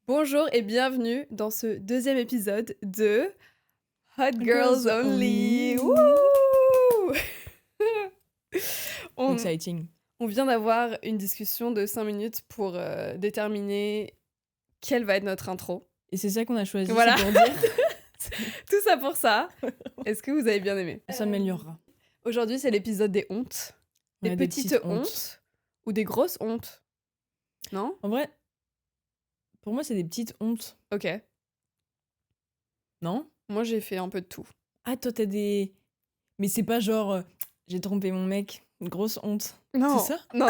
Bonjour et bienvenue dans ce deuxième épisode de Hot Girls Girls Only. Only. Wouh on, Exciting. on vient d'avoir une discussion de 5 minutes pour déterminer quelle va être notre intro. Et c'est ça qu'on a choisi, Voilà. c'est pour dire. Tout ça pour ça. Est-ce que vous avez bien aimé? Ça s'améliorera. Aujourd'hui, c'est l'épisode des hontes. Des Ouais, petites hontes ou des grosses hontes. Non? En vrai, pour moi, c'est des petites hontes, Ok. non? Moi, j'ai fait un peu de tout. Ah, toi, t'as des... Mais c'est pas genre, j'ai trompé mon mec, une grosse honte. Non. C'est ça? Non.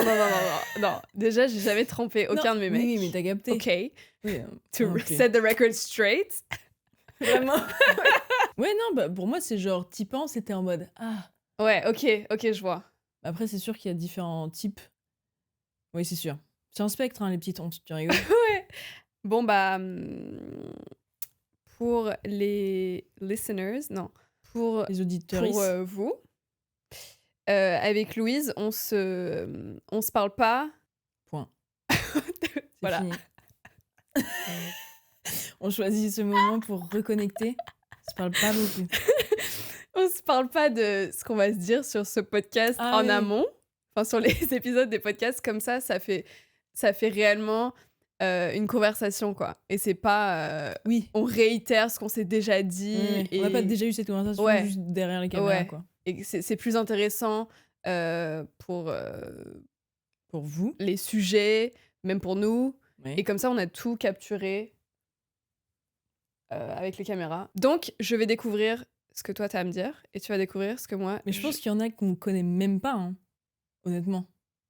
Déjà, j'ai jamais trompé aucun de mes mecs. Oui, mais t'as capté. Ok. Oui, To ok. set the record straight. Vraiment. Ouais, non, bah, pour moi, c'est genre, t'y penses, c'était en mode, ah. Ouais, ok, je vois. Après, c'est sûr qu'il y a différents types. Oui, c'est sûr. C'est un spectre, hein, les petites hontes, tu rigoles. Ouais. Bon, bah, pour les listeners, non, pour Les auditeurs. vous, avec Louise, on se parle pas. Point. Voilà. Fini. On choisit ce moment pour reconnecter. On se parle pas beaucoup. On se parle pas de ce qu'on va se dire sur ce podcast en amont. Enfin, sur les épisodes des podcasts, comme ça fait réellement une conversation, quoi. Et c'est pas... Oui. On réitère ce qu'on s'est déjà dit. Ouais. Et... On n'a pas déjà eu cette conversation juste derrière les caméras, quoi. Et c'est plus intéressant pour vous. les sujets, même pour nous. Ouais. Et comme ça, on a tout capturé avec les caméras. Donc, je vais découvrir ce que toi, t'as à me dire. Et tu vas découvrir ce que moi... Mais je pense qu'il y en a qu'on connaît même pas, hein, honnêtement.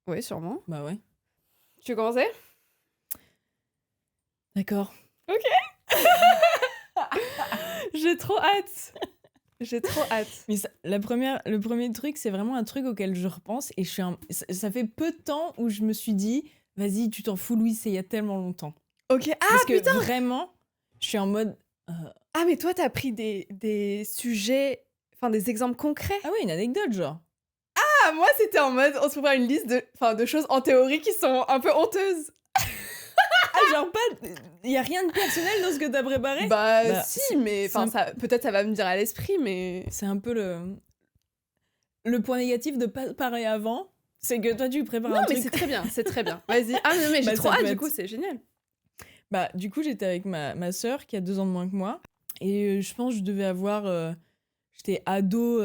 Oui, sûrement. Bah ouais. Tu veux commencer? D'accord. Ok. J'ai trop hâte. Mais le premier truc, c'est vraiment un truc auquel je repense. Et ça fait peu de temps où je me suis dit, vas-y, tu t'en fous, Louis, c'est il y a tellement longtemps. Ok. Ah, parce que putain. vraiment, je suis en mode... Ah, mais toi, t'as pris des sujets... Enfin, des exemples concrets. Ah ouais, une anecdote, genre. Ah, moi, c'était en mode... On se prépare une liste de choses en théorie qui sont un peu honteuses. Ah, genre pas... Il y a rien de personnel dans ce que t'as préparé? Bah si, mais... Peut-être ça va me dire à l'esprit, mais... C'est un peu le point négatif de pas parler avant, c'est que toi, tu prépares un truc... Non, mais c'est très bien. Vas-y. Ah, non, mais j'ai trop hâte, du coup, c'est génial. Bah, du coup, j'étais avec ma sœur, qui a 2 ans de moins que moi, et je pense que je devais avoir... J'étais ado...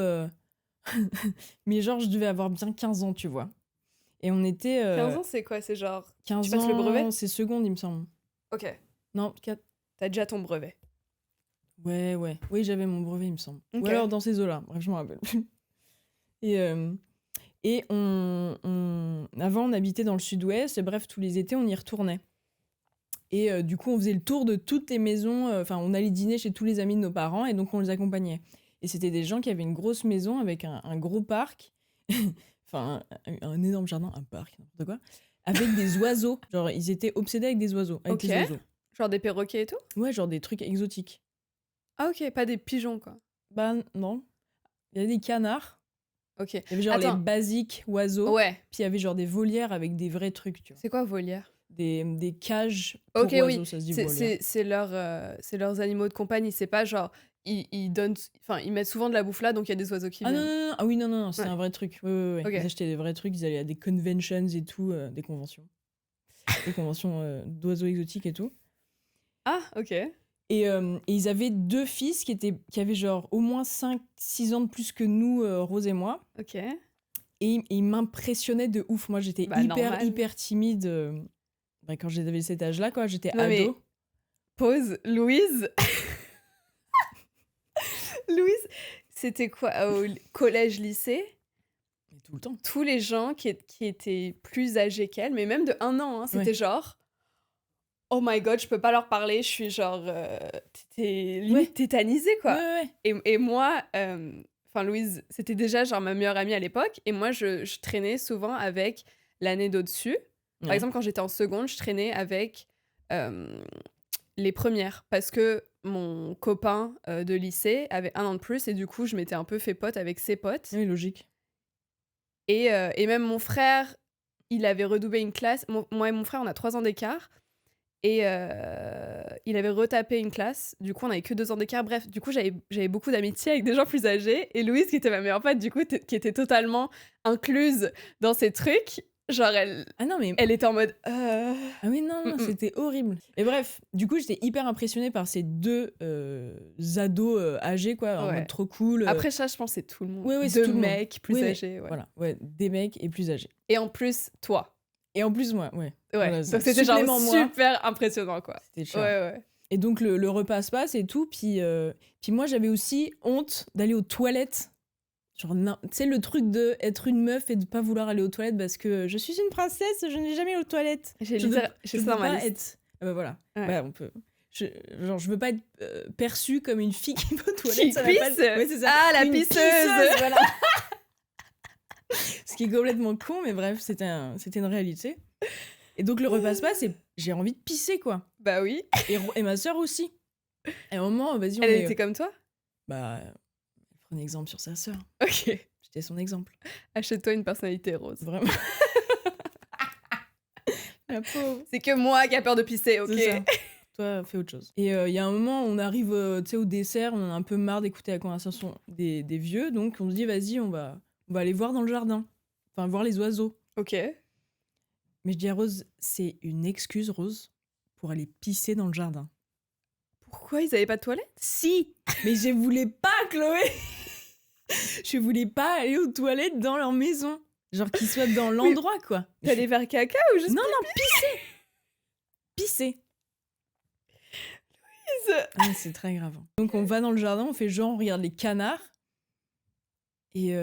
mais genre, je devais avoir bien 15 ans, tu vois. Et on était... 15 ans, c'est quoi? C'est genre... 15 tu passes ans, le brevet? c'est seconde, il me semble. Ok. Non, 4... T'as déjà ton brevet. Ouais. Oui, j'avais mon brevet, il me semble. Okay. Ou alors dans ces eaux-là. Bref, je m'en rappelle plus. Et avant, on habitait dans le sud-ouest. Et bref, tous les étés, on y retournait. Et du coup, on faisait le tour de toutes les maisons. Enfin, on allait dîner chez tous les amis de nos parents. Et donc, on les accompagnait. Et c'était des gens qui avaient une grosse maison avec un gros parc. Enfin, un énorme jardin, un parc, n'importe quoi. Avec des oiseaux. Genre, ils étaient obsédés avec des oiseaux. Avec les oiseaux. Genre des perroquets et tout? Ouais, genre des trucs exotiques. Ah, ok, pas des pigeons, quoi. Bah, non. Il y avait des canards. Ok. Il y avait genre les basiques oiseaux. Ouais. Puis il y avait genre des volières avec des vrais trucs, tu vois. C'est quoi, volière? Des cages pour oiseaux, ça se dit volière. C'est leurs animaux de compagnie. C'est pas genre... Ils mettent souvent de la bouffe là, donc il y a des oiseaux qui viennent. Ah oui, non, c'était un vrai truc. Ouais. Okay. Ils achetaient des vrais trucs, ils allaient à des conventions et tout, des conventions. Des conventions d'oiseaux exotiques et tout. Ah, ok. Et ils avaient 2 fils qui avaient genre au moins 5-6 ans de plus que nous, Rose et moi. Ok. Et ils m'impressionnaient de ouf. Moi, j'étais hyper timide quand j'avais cet âge-là, quoi. J'étais ado. Mais... Pause. Louise, c'était quoi au collège, lycée? Mais tout le temps. Tous les gens qui étaient plus âgés qu'elle, mais même de 1 an, hein, c'était genre... Oh my god, je peux pas leur parler, je suis genre... t'es limite tétanisée, quoi. Ouais. Et moi... Louise, c'était déjà genre ma meilleure amie à l'époque, et moi, je traînais souvent avec l'année d'au-dessus. Par exemple, quand j'étais en seconde, je traînais avec les premières, parce que mon copain de lycée avait 1 an de plus, et du coup, je m'étais un peu fait pote avec ses potes. Oui, logique. Et même mon frère, il avait redoublé une classe. Moi et mon frère, on a 3 ans d'écart. Et il avait retapé une classe. Du coup, on avait que 2 ans d'écart. Bref, du coup, j'avais beaucoup d'amitié avec des gens plus âgés. Et Louise, qui était ma meilleure pote, du coup, qui était totalement incluse dans ces trucs, genre, Ah non, mais. elle était en mode. Ah oui, non, c'était horrible. Et bref, du coup, j'étais hyper impressionnée par ces 2 ados âgés, quoi, en Ouais. mode trop cool. Après ça, je pense que c'est tout le monde. Ouais, c'est 2 tout le monde. mecs plus Oui, mais âgés. Ouais. Voilà, ouais, des mecs et plus âgés. Et en plus, toi. Et en plus, moi, ouais. Ouais. Voilà, Donc c'était genre supplément moi. super impressionnant, quoi. C'était cher. Ouais. Et donc, le repas se passe et tout. Puis moi, j'avais aussi honte d'aller aux toilettes. Genre, tu sais, le truc de être une meuf et de pas vouloir aller aux toilettes parce que je suis une princesse, je n'ai jamais allé aux toilettes. J'ai Je ça dans ma liste. être... Ah bah voilà. Ouais. Bah, on peut... je veux pas être perçue comme une fille qui va aux toilettes. Qui ça va pisse pas... Ouais, c'est ça. Ah, la Une pisseuse. voilà. Ce qui est complètement con, mais bref, c'était une réalité. Et donc, le repas se passe et j'ai envie de pisser, quoi. Bah oui. Et ma sœur aussi. Et à un moment, vas-y, on Elle est... était comme toi? Bah, elle prenait exemple sur sa sœur. Ok. J'étais son exemple. Achète-toi une personnalité rose. Vraiment. La pauvre. C'est que moi qui a peur de pisser, ok? C'est ça. Toi, fais autre chose. Et il y a un moment, on arrive au dessert, on en a un peu marre d'écouter la conversation des vieux, donc on se dit, vas-y, on va aller voir dans le jardin. Enfin, voir les oiseaux. Ok. Mais je dis à Rose, c'est une excuse, Rose, pour aller pisser dans le jardin. Pourquoi ils avaient pas de toilette? Si, mais je voulais pas, Chloé. Je voulais pas aller aux toilettes dans leur maison. Genre qu'ils soient dans l'endroit, quoi. T'allais faire caca ou juste Non, pisser. Pisser. Louise. Ah, c'est très grave. Donc on va dans le jardin, on fait genre, on regarde les canards. Et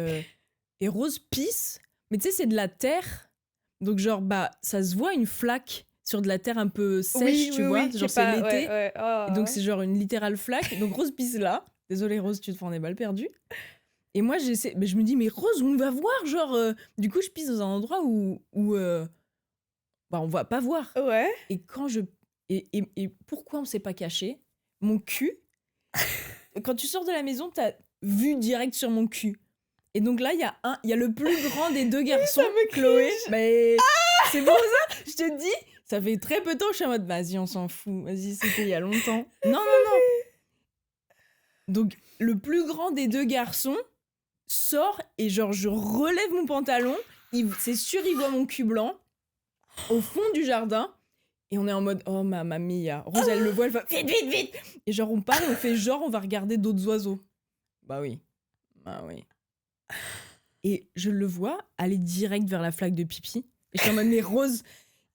Rose pisse. Mais tu sais, c'est de la terre. Donc genre, bah, ça se voit une flaque sur de la terre un peu sèche, tu vois. Genre c'est l'été. Ouais. Oh. Et donc c'est genre une littérale flaque. Donc Rose pisse là. Désolée Rose, tu te prends des balles perdues. Et moi, mais je me dis, mais Rose, on va voir, genre... Du coup, je pisse dans un endroit où bah, on va pas voir. Ouais. Et quand je... Et pourquoi on s'est pas caché? Mon cul, quand tu sors de la maison, t'as vue direct sur mon cul. Et donc là, il y a le plus grand des 2 garçons, ça me Chloé. Mais c'est bon ça? Je te dis, ça fait très peu de temps, je suis en mode, vas-y, on s'en fout. Vas-y, c'était il y a longtemps. Non. Donc, le plus grand des 2 garçons sort et genre je relève mon pantalon, c'est sûr il voit mon cul blanc au fond du jardin et on est en mode oh mamma mia. Rose elle le voit, elle fait vite et genre on part et on fait genre on va regarder d'autres oiseaux. Bah oui. Et je le vois aller direct vers la flaque de pipi et je suis en mode mais Rose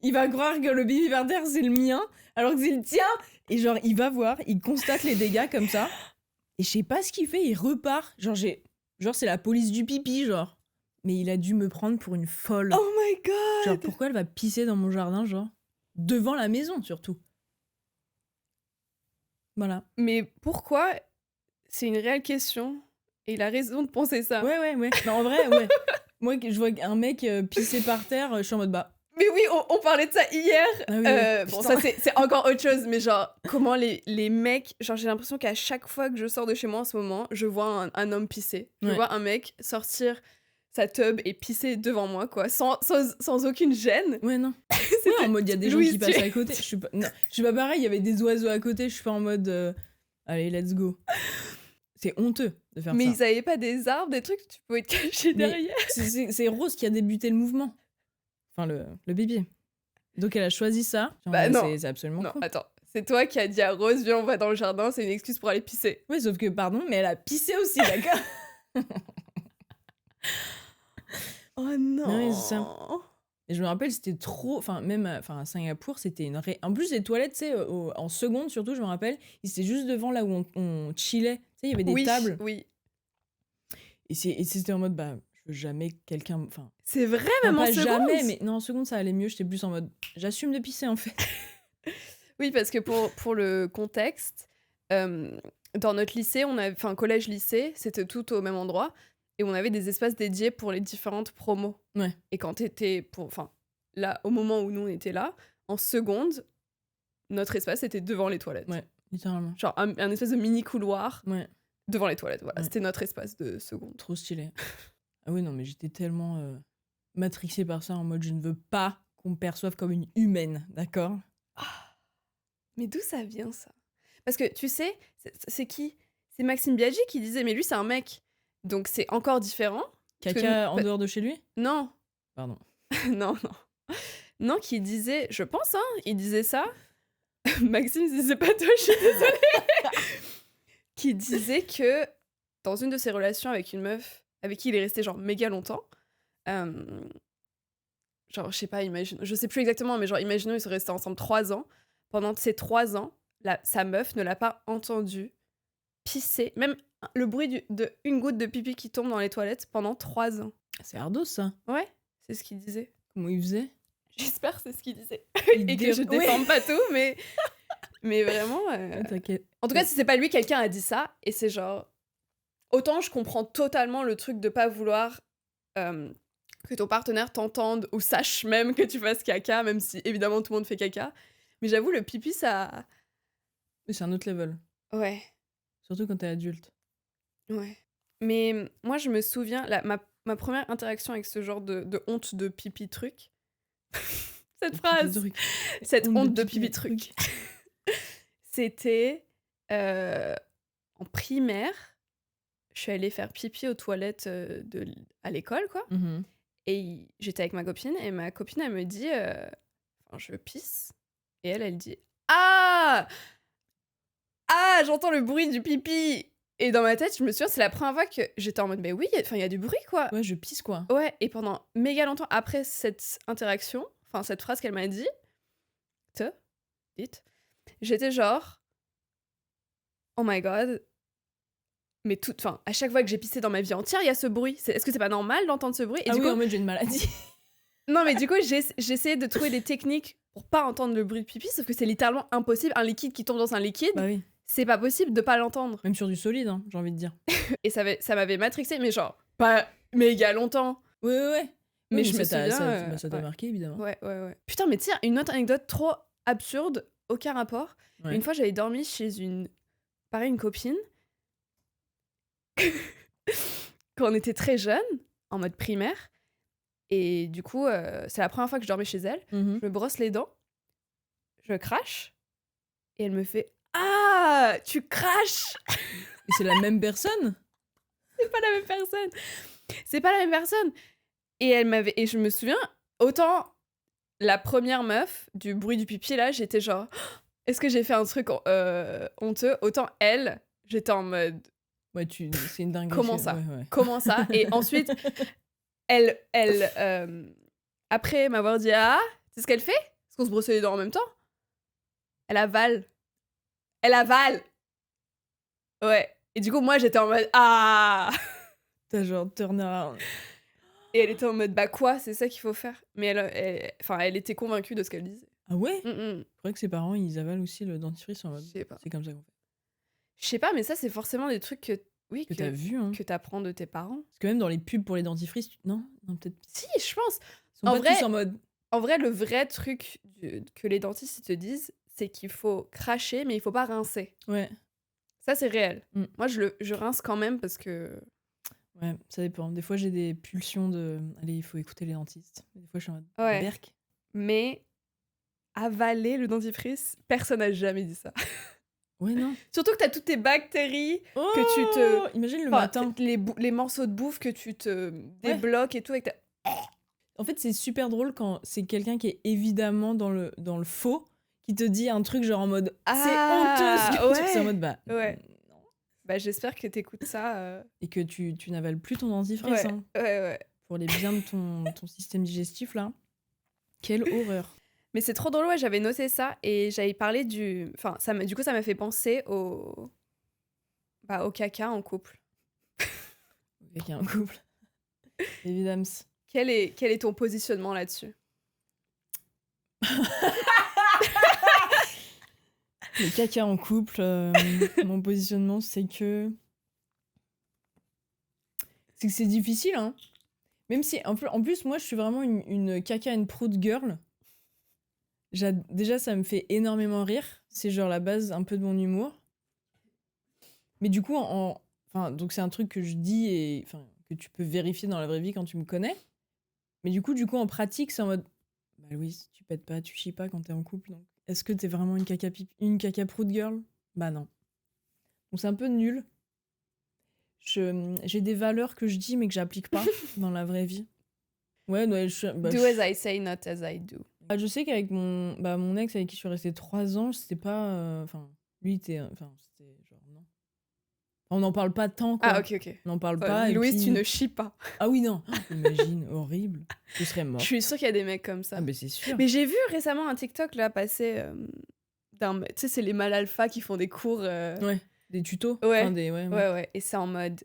il va croire que le pipi par terre c'est le mien alors que c'est le tien et genre il va voir, il constate les dégâts comme ça et je sais pas ce qu'il fait, il repart genre, c'est la police du pipi, genre. Mais il a dû me prendre pour une folle. Oh my god! Genre, pourquoi elle va pisser dans mon jardin, genre? Devant la maison, surtout. Voilà. Mais pourquoi? C'est une réelle question. Et il a raison de penser ça. Ouais. Non, en vrai, ouais. Moi, je vois un mec pisser par terre, je suis en mode, bah... Mais oui, on parlait de ça hier. Ah oui, ouais. Bon, ça, c'est encore autre chose. Mais genre, comment les mecs... Genre, j'ai l'impression qu'à chaque fois que je sors de chez moi en ce moment, je vois un homme pisser. Je vois un mec sortir sa tub et pisser devant moi, quoi. Sans aucune gêne. Ouais, non. Ouais, en mode, il y a des gens qui passent à côté. Je suis pas pareil, il y avait des oiseaux à côté. Je suis pas en mode... allez, let's go. C'est honteux de faire ça. Mais ils avaient pas des arbres, des trucs, tu pouvais te cacher derrière. C'est Rose qui a débuté le mouvement. Enfin, le bébé. Donc, elle a choisi ça. Genre, bah non. C'est absolument non, con. Attends. C'est toi qui as dit à Rose, viens, on va dans le jardin, c'est une excuse pour aller pisser. Oui, sauf que, pardon, mais elle a pissé aussi, d'accord? Oh non. Oui, c'est ça. Et je me rappelle, c'était trop... Enfin, même à Singapour, c'était une... En plus, les toilettes, tu sais, en seconde, surtout, je me rappelle, c'était juste devant là où on chillait. Tu sais, il y avait des tables. Oui. Et c'était en mode, bah... jamais quelqu'un... Enfin, c'est vrai, même en seconde. Jamais, mais non, en seconde, ça allait mieux. J'étais plus en mode, j'assume de pisser, en fait. Oui, parce que pour le contexte, dans notre lycée, enfin, collège-lycée, c'était tout au même endroit, et on avait des espaces dédiés pour les différentes promos. Ouais. Et quand t'étais... Enfin, là, au moment où nous, on était là, en seconde, notre espace était devant les toilettes. Ouais, littéralement. Genre un espèce de mini-couloir devant les toilettes. Voilà, c'était notre espace de seconde. Trop stylé. Ah oui, non, mais j'étais tellement matrixée par ça, en mode je ne veux pas qu'on me perçoive comme une humaine, d'accord? Mais d'où ça vient, ça? Parce que, tu sais, c'est qui? C'est Maxime Biaggi qui disait, mais lui, c'est un mec. Donc, c'est encore différent. Caca en dehors de chez lui? Non. Pardon. Non, non. Non, qui disait, je pense, hein, il disait ça. Maxime, si c'est pas toi, je suis désolée. Qui disait que dans une de ses relations avec une meuf avec qui il est resté genre méga longtemps, genre, je sais pas, je sais plus exactement, mais genre, imaginons, ils sont restés ensemble 3 ans. Pendant ces 3 ans, sa meuf ne l'a pas entendu pisser, même le bruit de une goutte de pipi qui tombe dans les toilettes pendant 3 ans. C'est ardos, ça. Ouais, c'est ce qu'il disait. Comment il faisait? J'espère que c'est ce qu'il disait. Et que je déforme pas tout, mais vraiment... T'inquiète. En tout cas, si c'est pas lui, quelqu'un a dit ça, et c'est genre... Autant je comprends totalement le truc de pas vouloir que ton partenaire t'entende ou sache même que tu fasses caca, même si évidemment tout le monde fait caca. Mais j'avoue, le pipi, ça... Mais c'est un autre level. Ouais. Surtout quand t'es adulte. Ouais. Mais moi, je me souviens, ma première interaction avec ce genre de honte de pipi truc... Cette phrase! Cette honte de pipi truc. C'était en primaire. Je suis allée faire pipi aux toilettes à l'école, quoi. Mmh. Et j'étais avec ma copine, et ma copine, elle me dit je pisse. Et elle dit Ah! Ah, j'entends le bruit du pipi! Et dans ma tête, je me souviens, c'est la première fois que j'étais en mode mais oui, il y a du bruit, quoi. Ouais, je pisse, quoi. Ouais, et pendant méga longtemps après cette interaction, enfin cette phrase qu'elle m'a dit, j'étais genre oh my god. Mais à chaque fois que j'ai pissé dans ma vie entière, il y a ce bruit. Est-ce que c'est pas normal d'entendre ce bruit? Et Ah du oui, coup, en mode j'ai une maladie. non, mais du coup, j'essayais de trouver des techniques pour pas entendre le bruit de pipi, sauf que c'est littéralement impossible. Un liquide qui tombe dans un liquide, Bah oui. c'est pas possible de pas l'entendre. Même sur du solide, hein, j'ai envie de dire. Et ça m'avait matrixé, mais genre, pas méga longtemps. Ouais. Mais Oui, je me souviens... ça t'a marqué, évidemment. Ouais. Putain, mais tiens, une autre anecdote trop absurde, aucun rapport. Ouais. Une fois, j'avais dormi chez une copine, quand on était très jeunes, en mode primaire. Et du coup, c'est la première fois que je dormais chez elle. Mhm. Je me brosse les dents, je crache, et elle me fait « Ah, tu craches !» Et c'est la même personne? C'est pas la même personne. C'est pas la même personne. Et je me souviens, autant la première meuf du bruit du pipi, là, j'étais genre « Est-ce que j'ai fait un truc honteux ?» Autant elle, j'étais en mode Ouais, c'est une dinguerie. Comment ça? Ouais. Comment ça? Et ensuite, elle après m'avoir dit « Ah !» C'est ce qu'elle fait? Parce qu'on se brossait les dents en même temps. Elle avale. Ouais. Et du coup, moi, j'étais en mode « Ah !» T'as genre turnaround. Et elle était en mode « Bah quoi? C'est ça qu'il faut faire. » Mais elle était convaincue de ce qu'elle disait. Ah ouais? Je crois que ses parents, ils avalent aussi le dentifrice en mode. sais pas. C'est comme ça qu'on fait. Je sais pas, mais ça, c'est forcément des trucs que t'as vu, hein. que t'apprends de tes parents. Parce que même dans les pubs pour les dentifrices, non, peut-être. Si, je pense. Ils sont En pas vrai- tous en mode. En vrai, le vrai truc que les dentistes ils te disent, c'est qu'il faut cracher, mais il faut pas rincer. Ouais. Ça, c'est réel. Mm. Moi, je rince quand même parce que... Ouais, ça dépend. Des fois, j'ai des pulsions de. Allez, il faut écouter les dentistes. Des fois, je suis en mode. Ouais. Berk. Mais avaler le dentifrice, personne n'a jamais dit ça. Ouais, non. Surtout que t'as toutes tes bactéries, Oh, que tu te... Imagine le enfin, matin. les morceaux de bouffe que tu te débloques et tout. Avec En fait, c'est super drôle quand c'est quelqu'un qui est évidemment dans le faux, qui te dit un truc genre en mode c'est honteux ce que tu fais. C'est en mode ouais. non. Bah, j'espère que t'écoutes ça. Et que tu n'avales plus ton dentifrice. Ouais, hein, ouais. pour les biens de ton système digestif là. Quelle horreur. Mais c'est trop drôle, ouais, j'avais noté ça et j'avais parlé du... Enfin, du coup, ça m'a fait penser au caca en couple. Quelqu'un en couple. Évidemment. Quel est ton positionnement là-dessus? Le caca en couple, mon positionnement, c'est que c'est difficile, hein. Même si, en plus, moi, je suis vraiment une caca and prout girl. Déjà, ça me fait énormément rire. C'est genre la base un peu de mon humour. Mais du coup, donc c'est un truc que je dis et que tu peux vérifier dans la vraie vie quand tu me connais. Mais du coup, en pratique, c'est en mode... Bah Louise, tu pètes pas, tu chies pas quand t'es en couple. Donc est-ce que t'es vraiment une caca-prout girl? Bah non. Donc c'est un peu nul. J'ai des valeurs que je dis mais que j'applique pas dans la vraie vie. Ouais, Noël, Do as I say, not as I do. je sais qu'avec mon ex avec qui je suis restée 3 ans, c'était pas... Enfin, lui, c'était genre, non. On n'en parle pas tant, quoi. Ah, ok. On n'en parle pas. Louise, et puis... tu ne chies pas. Ah oui, non. Imagine, horrible. Je serais morte. Je suis sûre qu'il y a des mecs comme ça. Ah, mais c'est sûr. Mais j'ai vu récemment un TikTok, là, passer... tu sais, c'est les mâles alpha qui font des cours... Ouais, des tutos. Ouais. Enfin, Ouais. Et c'est en mode...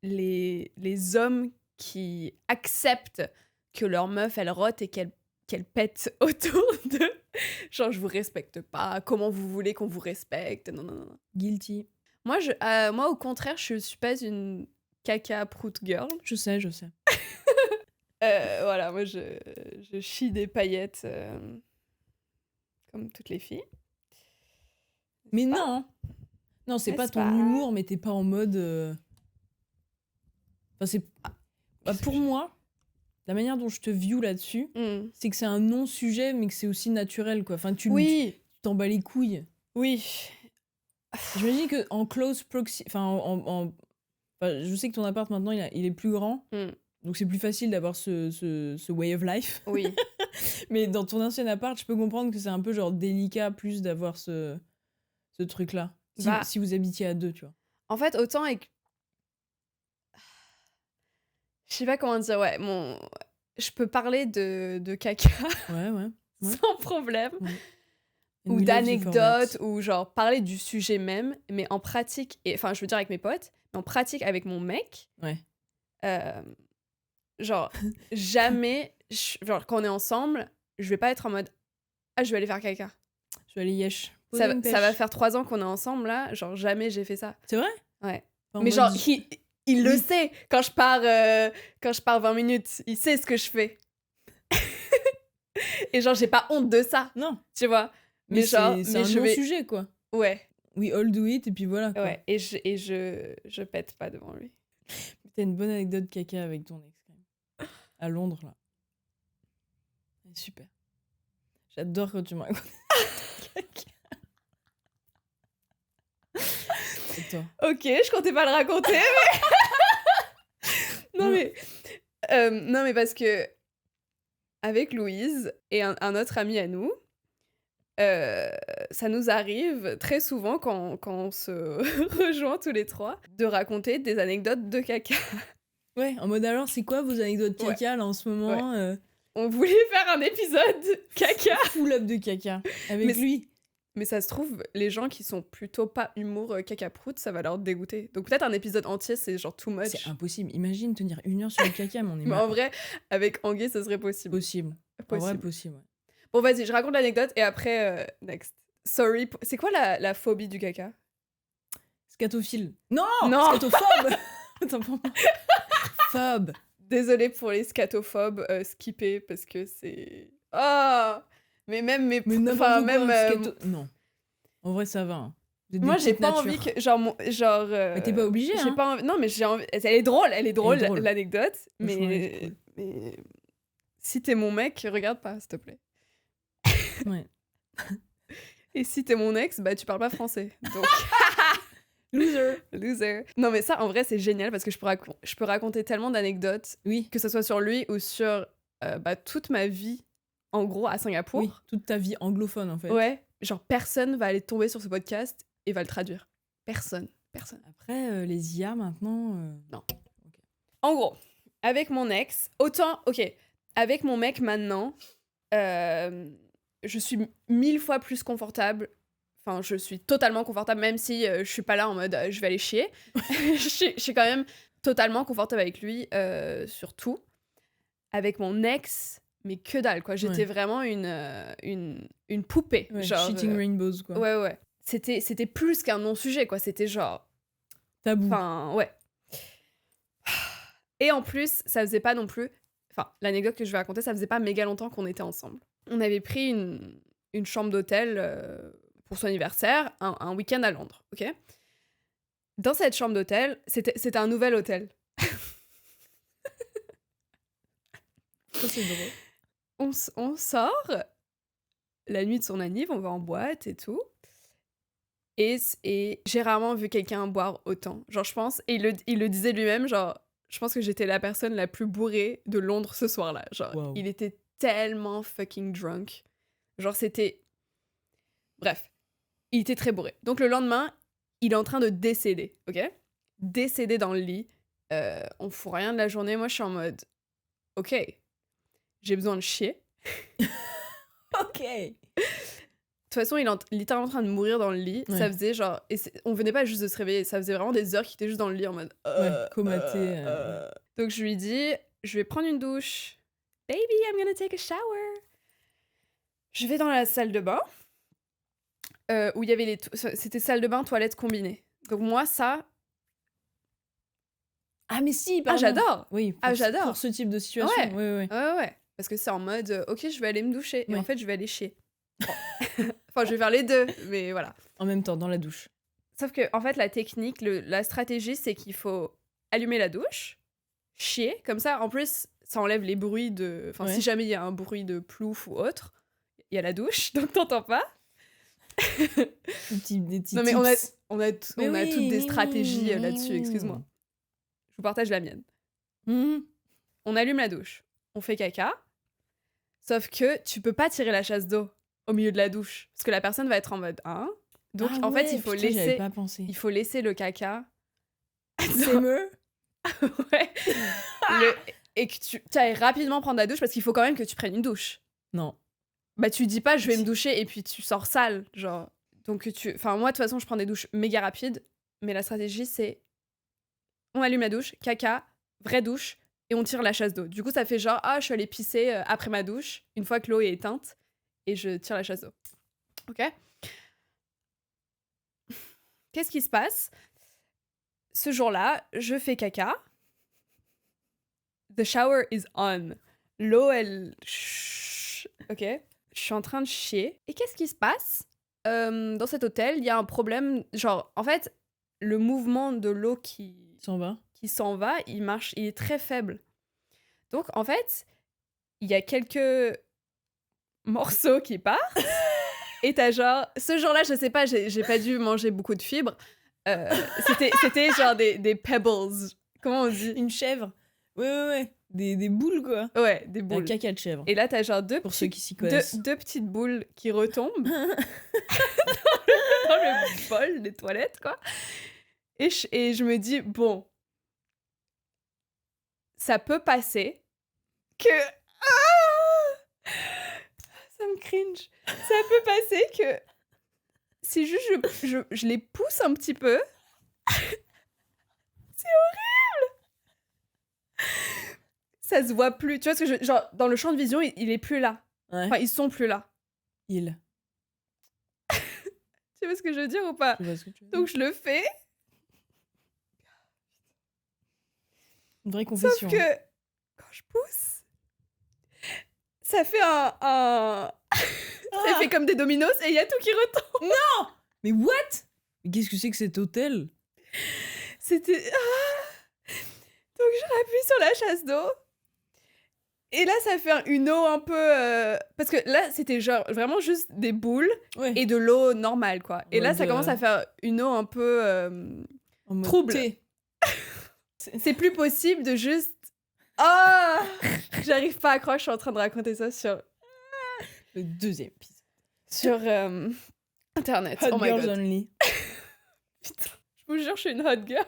Les hommes qui acceptent que leur meuf, elle rote et qu'elle pète autour d'eux. Genre, je vous respecte pas. Comment vous voulez qu'on vous respecte? Non. Guilty. Moi, au contraire, je suis pas une caca-prout girl. Je sais. Voilà, moi, je chie des paillettes comme toutes les filles. Mais non. Non, c'est pas ton humour, mais t'es pas en mode... Enfin, c'est... pour moi, la manière dont je te view là-dessus, c'est que c'est un non-sujet, mais que c'est aussi naturel, quoi. Enfin, tu t'en bats les couilles. Oui. J'imagine qu'en close proximity... Enfin, je sais que ton appart, maintenant, il est plus grand. Donc, c'est plus facile d'avoir ce way of life. Oui. Mais dans ton ancien appart, je peux comprendre que c'est un peu genre délicat plus d'avoir ce truc-là. Si vous habitiez à 2, tu vois. En fait, autant avec... Je sais pas comment dire, ouais. Je peux parler de caca ouais. sans problème. Ouais. Ou d'anecdotes, ou genre parler du sujet même, mais en pratique, enfin je veux dire avec mes potes, mais en pratique avec mon mec, genre jamais, genre quand on est ensemble, je vais pas être en mode « Ah, je vais aller faire caca ». Je vais aller yesh. Ça va faire 3 ans qu'on est ensemble là, genre jamais j'ai fait ça. C'est vrai? Ouais. Mais genre, il le sait, quand je pars 20 minutes, il sait ce que je fais. Et genre, j'ai pas honte de ça. Non. Tu vois? Mais genre, c'est un non-sujet, quoi. Ouais. We all do it, et puis voilà, quoi. Ouais, et je pète pas devant lui. T'as une bonne anecdote caca avec ton ex, quand même. À Londres, là. Super. J'adore quand tu me racontes caca. C'est toi. Ok, je comptais pas le raconter, mais... non, mais parce que avec Louise et un autre ami à nous, ça nous arrive très souvent quand on se rejoint tous les 3 de raconter des anecdotes de caca. Ouais, en mode alors, c'est quoi vos anecdotes caca là en ce moment? On voulait faire un épisode caca. Full up de caca avec lui. Mais ça se trouve, les gens qui sont plutôt pas humour caca-prout, ça va leur dégoûter. Donc peut-être un épisode entier, c'est genre too much. C'est impossible. Imagine tenir 1 heure sur le caca, mais on est Mais en vrai, avec Anguille, ça serait possible. Possible. En vrai, possible, ouais. Bon, vas-y, je raconte l'anecdote et après, next. Sorry. C'est quoi la phobie du caca? Scatophile. Non Scatophobe. Attends, pour moi. Phobe. Désolée pour les scatophobes, skipper parce que c'est... Ah mais même mes... Enfin, même... Non. En vrai, ça va. Hein. Moi, j'ai pas envie que... Genre... Mais t'es pas obligée, hein. Pas envie... Non, mais j'ai envie... Elle est drôle, l'anecdote. Mais... Si t'es mon mec, regarde pas, s'il te plaît. Ouais. Et si t'es mon ex, bah tu parles pas français. Donc... Loser. Non, mais ça, en vrai, c'est génial parce que je peux raconter tellement d'anecdotes. Oui. Que ce soit sur lui ou sur toute ma vie, en gros, à Singapour. Oui, toute ta vie anglophone, en fait. Ouais. Genre, personne va aller tomber sur ce podcast et va le traduire. Personne. Après, les IA, maintenant... Non. Okay. En gros, avec mon ex, avec mon mec, maintenant, je suis 1000 fois plus confortable. Enfin, je suis totalement confortable, même si je suis pas là en mode je vais aller chier. je suis quand même totalement confortable avec lui, sur tout. Avec mon ex, mais que dalle, quoi. J'étais vraiment une poupée. Ouais, genre, shitting rainbows, quoi. Ouais. C'était plus qu'un non-sujet, quoi. C'était genre... tabou. Enfin, ouais. Et en plus, ça faisait pas non plus... Enfin, l'anecdote que je vais raconter, ça faisait pas méga longtemps qu'on était ensemble. On avait pris une chambre d'hôtel... pour son anniversaire, un week-end à Londres, ok? Dans cette chambre d'hôtel, c'était un nouvel hôtel. Ça, c'est drôle. On sort, la nuit de son anniv, on va en boîte et tout. Et j'ai rarement vu quelqu'un boire autant. Genre, je pense, et il le disait lui-même, genre, je pense que j'étais la personne la plus bourrée de Londres ce soir-là. Genre, Wow. il était tellement fucking drunk. Genre, c'était... Bref, il était très bourré. Donc, le lendemain, il est en train de décéder, ok? Décédé dans le lit. On fout rien de la journée. Moi, je suis en mode, ok, j'ai besoin de chier. Ok. De toute façon, il est littéralement en train de mourir dans le lit. Ouais. Ça faisait genre... on venait pas juste de se réveiller, ça faisait vraiment des heures qu'il était juste dans le lit en mode... comaté. Donc je lui dis, je vais prendre une douche. Baby, I'm gonna take a shower. Je vais dans la salle de bain, où il y avait c'était salle de bain, toilette combinée. Donc moi, ça... Ah, mais si, Ah, pardon. j'adore. Oui, j'adore. Pour ce type de situation. Ouais. Ouais. Parce que c'est en mode, ok, je vais aller me doucher. Et Ouais. en fait, je vais aller chier. Enfin, je vais faire les deux, mais voilà. En même temps, dans la douche. Sauf que, en fait, la technique, la stratégie, c'est qu'il faut allumer la douche, chier, comme ça, en plus, ça enlève les bruits de... Enfin, si jamais il y a un bruit de plouf ou autre, il y a la douche, donc t'entends pas. Des petits Non, mais tips. on a toutes des stratégies là-dessus, excuse-moi. Je vous partage la mienne. On allume la douche, on fait caca, sauf que tu peux pas tirer la chasse d'eau au milieu de la douche, parce que la personne va être en mode, hein. Donc, en fait, il faut j'avais pas pensé. il faut laisser le caca. C'est mieux. Ouais. Et que tu ailles rapidement prendre la douche, parce qu'il faut quand même que tu prennes une douche. Non. Bah, tu dis pas, je vais me doucher, et puis tu sors sale, genre. Donc, enfin, moi, de toute façon, je prends des douches méga rapides, mais la stratégie, c'est on allume la douche, caca, vraie douche, et on tire la chasse d'eau. Du coup, ça fait genre, ah, je suis allée pisser après ma douche, une fois que l'eau est éteinte, et je tire la chasse d'eau. Ok? Qu'est-ce qui se passe? Ce jour-là, je fais caca. The shower is on. L'eau, elle... Ok. Je suis en train de chier. Et qu'est-ce qui se passe? Dans cet hôtel, il y a un problème. Genre, en fait, le mouvement de l'eau qui s'en va, il est très faible. Donc, en fait, il y a quelques morceaux qui partent. Et t'as genre... Ce jour-là, je sais pas, j'ai pas dû manger beaucoup de fibres. C'était genre des pebbles. Comment on dit? Une chèvre. Ouais. Des boules, quoi. Ouais, des boules. Un caca de chèvre. Et là, t'as genre deux petites boules qui retombent dans le bol des toilettes, quoi. Et je me dis, bon, ça peut passer que... Ah, ça me cringe. Ça peut passer que si juste je les pousse un petit peu, c'est horrible. Ça se voit plus. Tu vois ce que genre, dans le champ de vision, il est plus là. Ouais. Enfin, ils sont plus là. Tu vois ce que je veux dire ou pas? Donc, je le fais. Une vraie confession. Sauf que, quand je pousse, ça fait ça fait comme des dominos et il y a tout qui retombe. Non! Mais what? Mais qu'est-ce que c'est que cet hôtel? C'était... Donc, je rappuie sur la chasse d'eau. Et là, ça fait une eau un peu... Parce que là, c'était genre vraiment juste des boules et de l'eau normale, quoi. Et là, ça commence à faire une eau un peu trouble. C'est plus possible de juste... Oh! J'arrive pas à croire que je suis en train de raconter ça sur... Le deuxième épisode. Sur Internet. Hot oh my girls God. only. Putain, je vous jure, je suis une hot girl.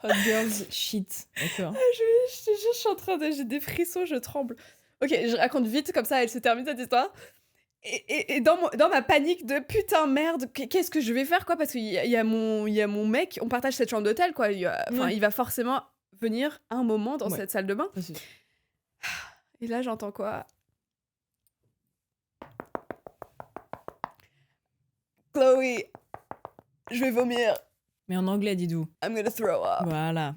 Hot girls shit. D'accord. Je te jure, je suis en train de... J'ai des frissons, je tremble. Ok, je raconte vite, comme ça, elle se termine cette histoire. Et dans ma panique de putain, merde, qu'est-ce que je vais faire, quoi? Parce qu'il y a mon mec, on partage cette chambre d'hôtel, quoi. Il va forcément venir un moment dans cette salle de bain. Et là, j'entends quoi? Chloé, je vais vomir. Mais en anglais, dis-vous. I'm gonna throw up. Voilà.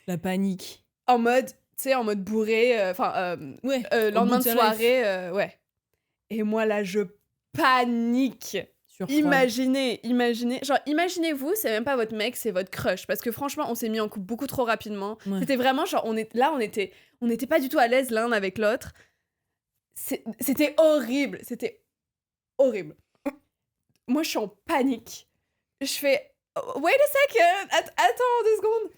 La panique. En mode, tu sais, en mode bourré, lendemain de soirée, ouais. Et moi, là, je panique. Imaginez, genre, imaginez-vous, c'est même pas votre mec, c'est votre crush. Parce que franchement, on s'est mis en couple beaucoup trop rapidement. Ouais. C'était vraiment, genre, on n'était pas du tout à l'aise l'un avec l'autre. C'était horrible. C'était horrible. Moi, je suis en panique. Je fais wait a second, attends 2 secondes.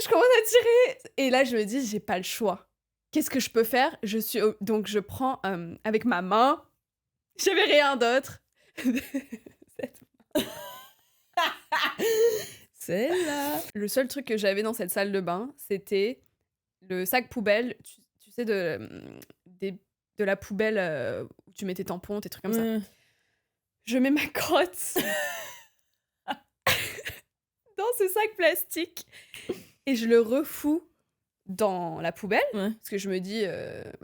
Je commence à tirer. Et là, je me dis, j'ai pas le choix. Qu'est-ce que je peux faire? Donc, je prends avec ma main. J'avais rien d'autre. Celle-là. Le seul truc que j'avais dans cette salle de bain, c'était le sac poubelle, tu sais, de la poubelle où tu mets tes tampons, tes trucs comme ça. Je mets ma crotte dans ce sac plastique et je le refous dans la poubelle. Parce que je me dis,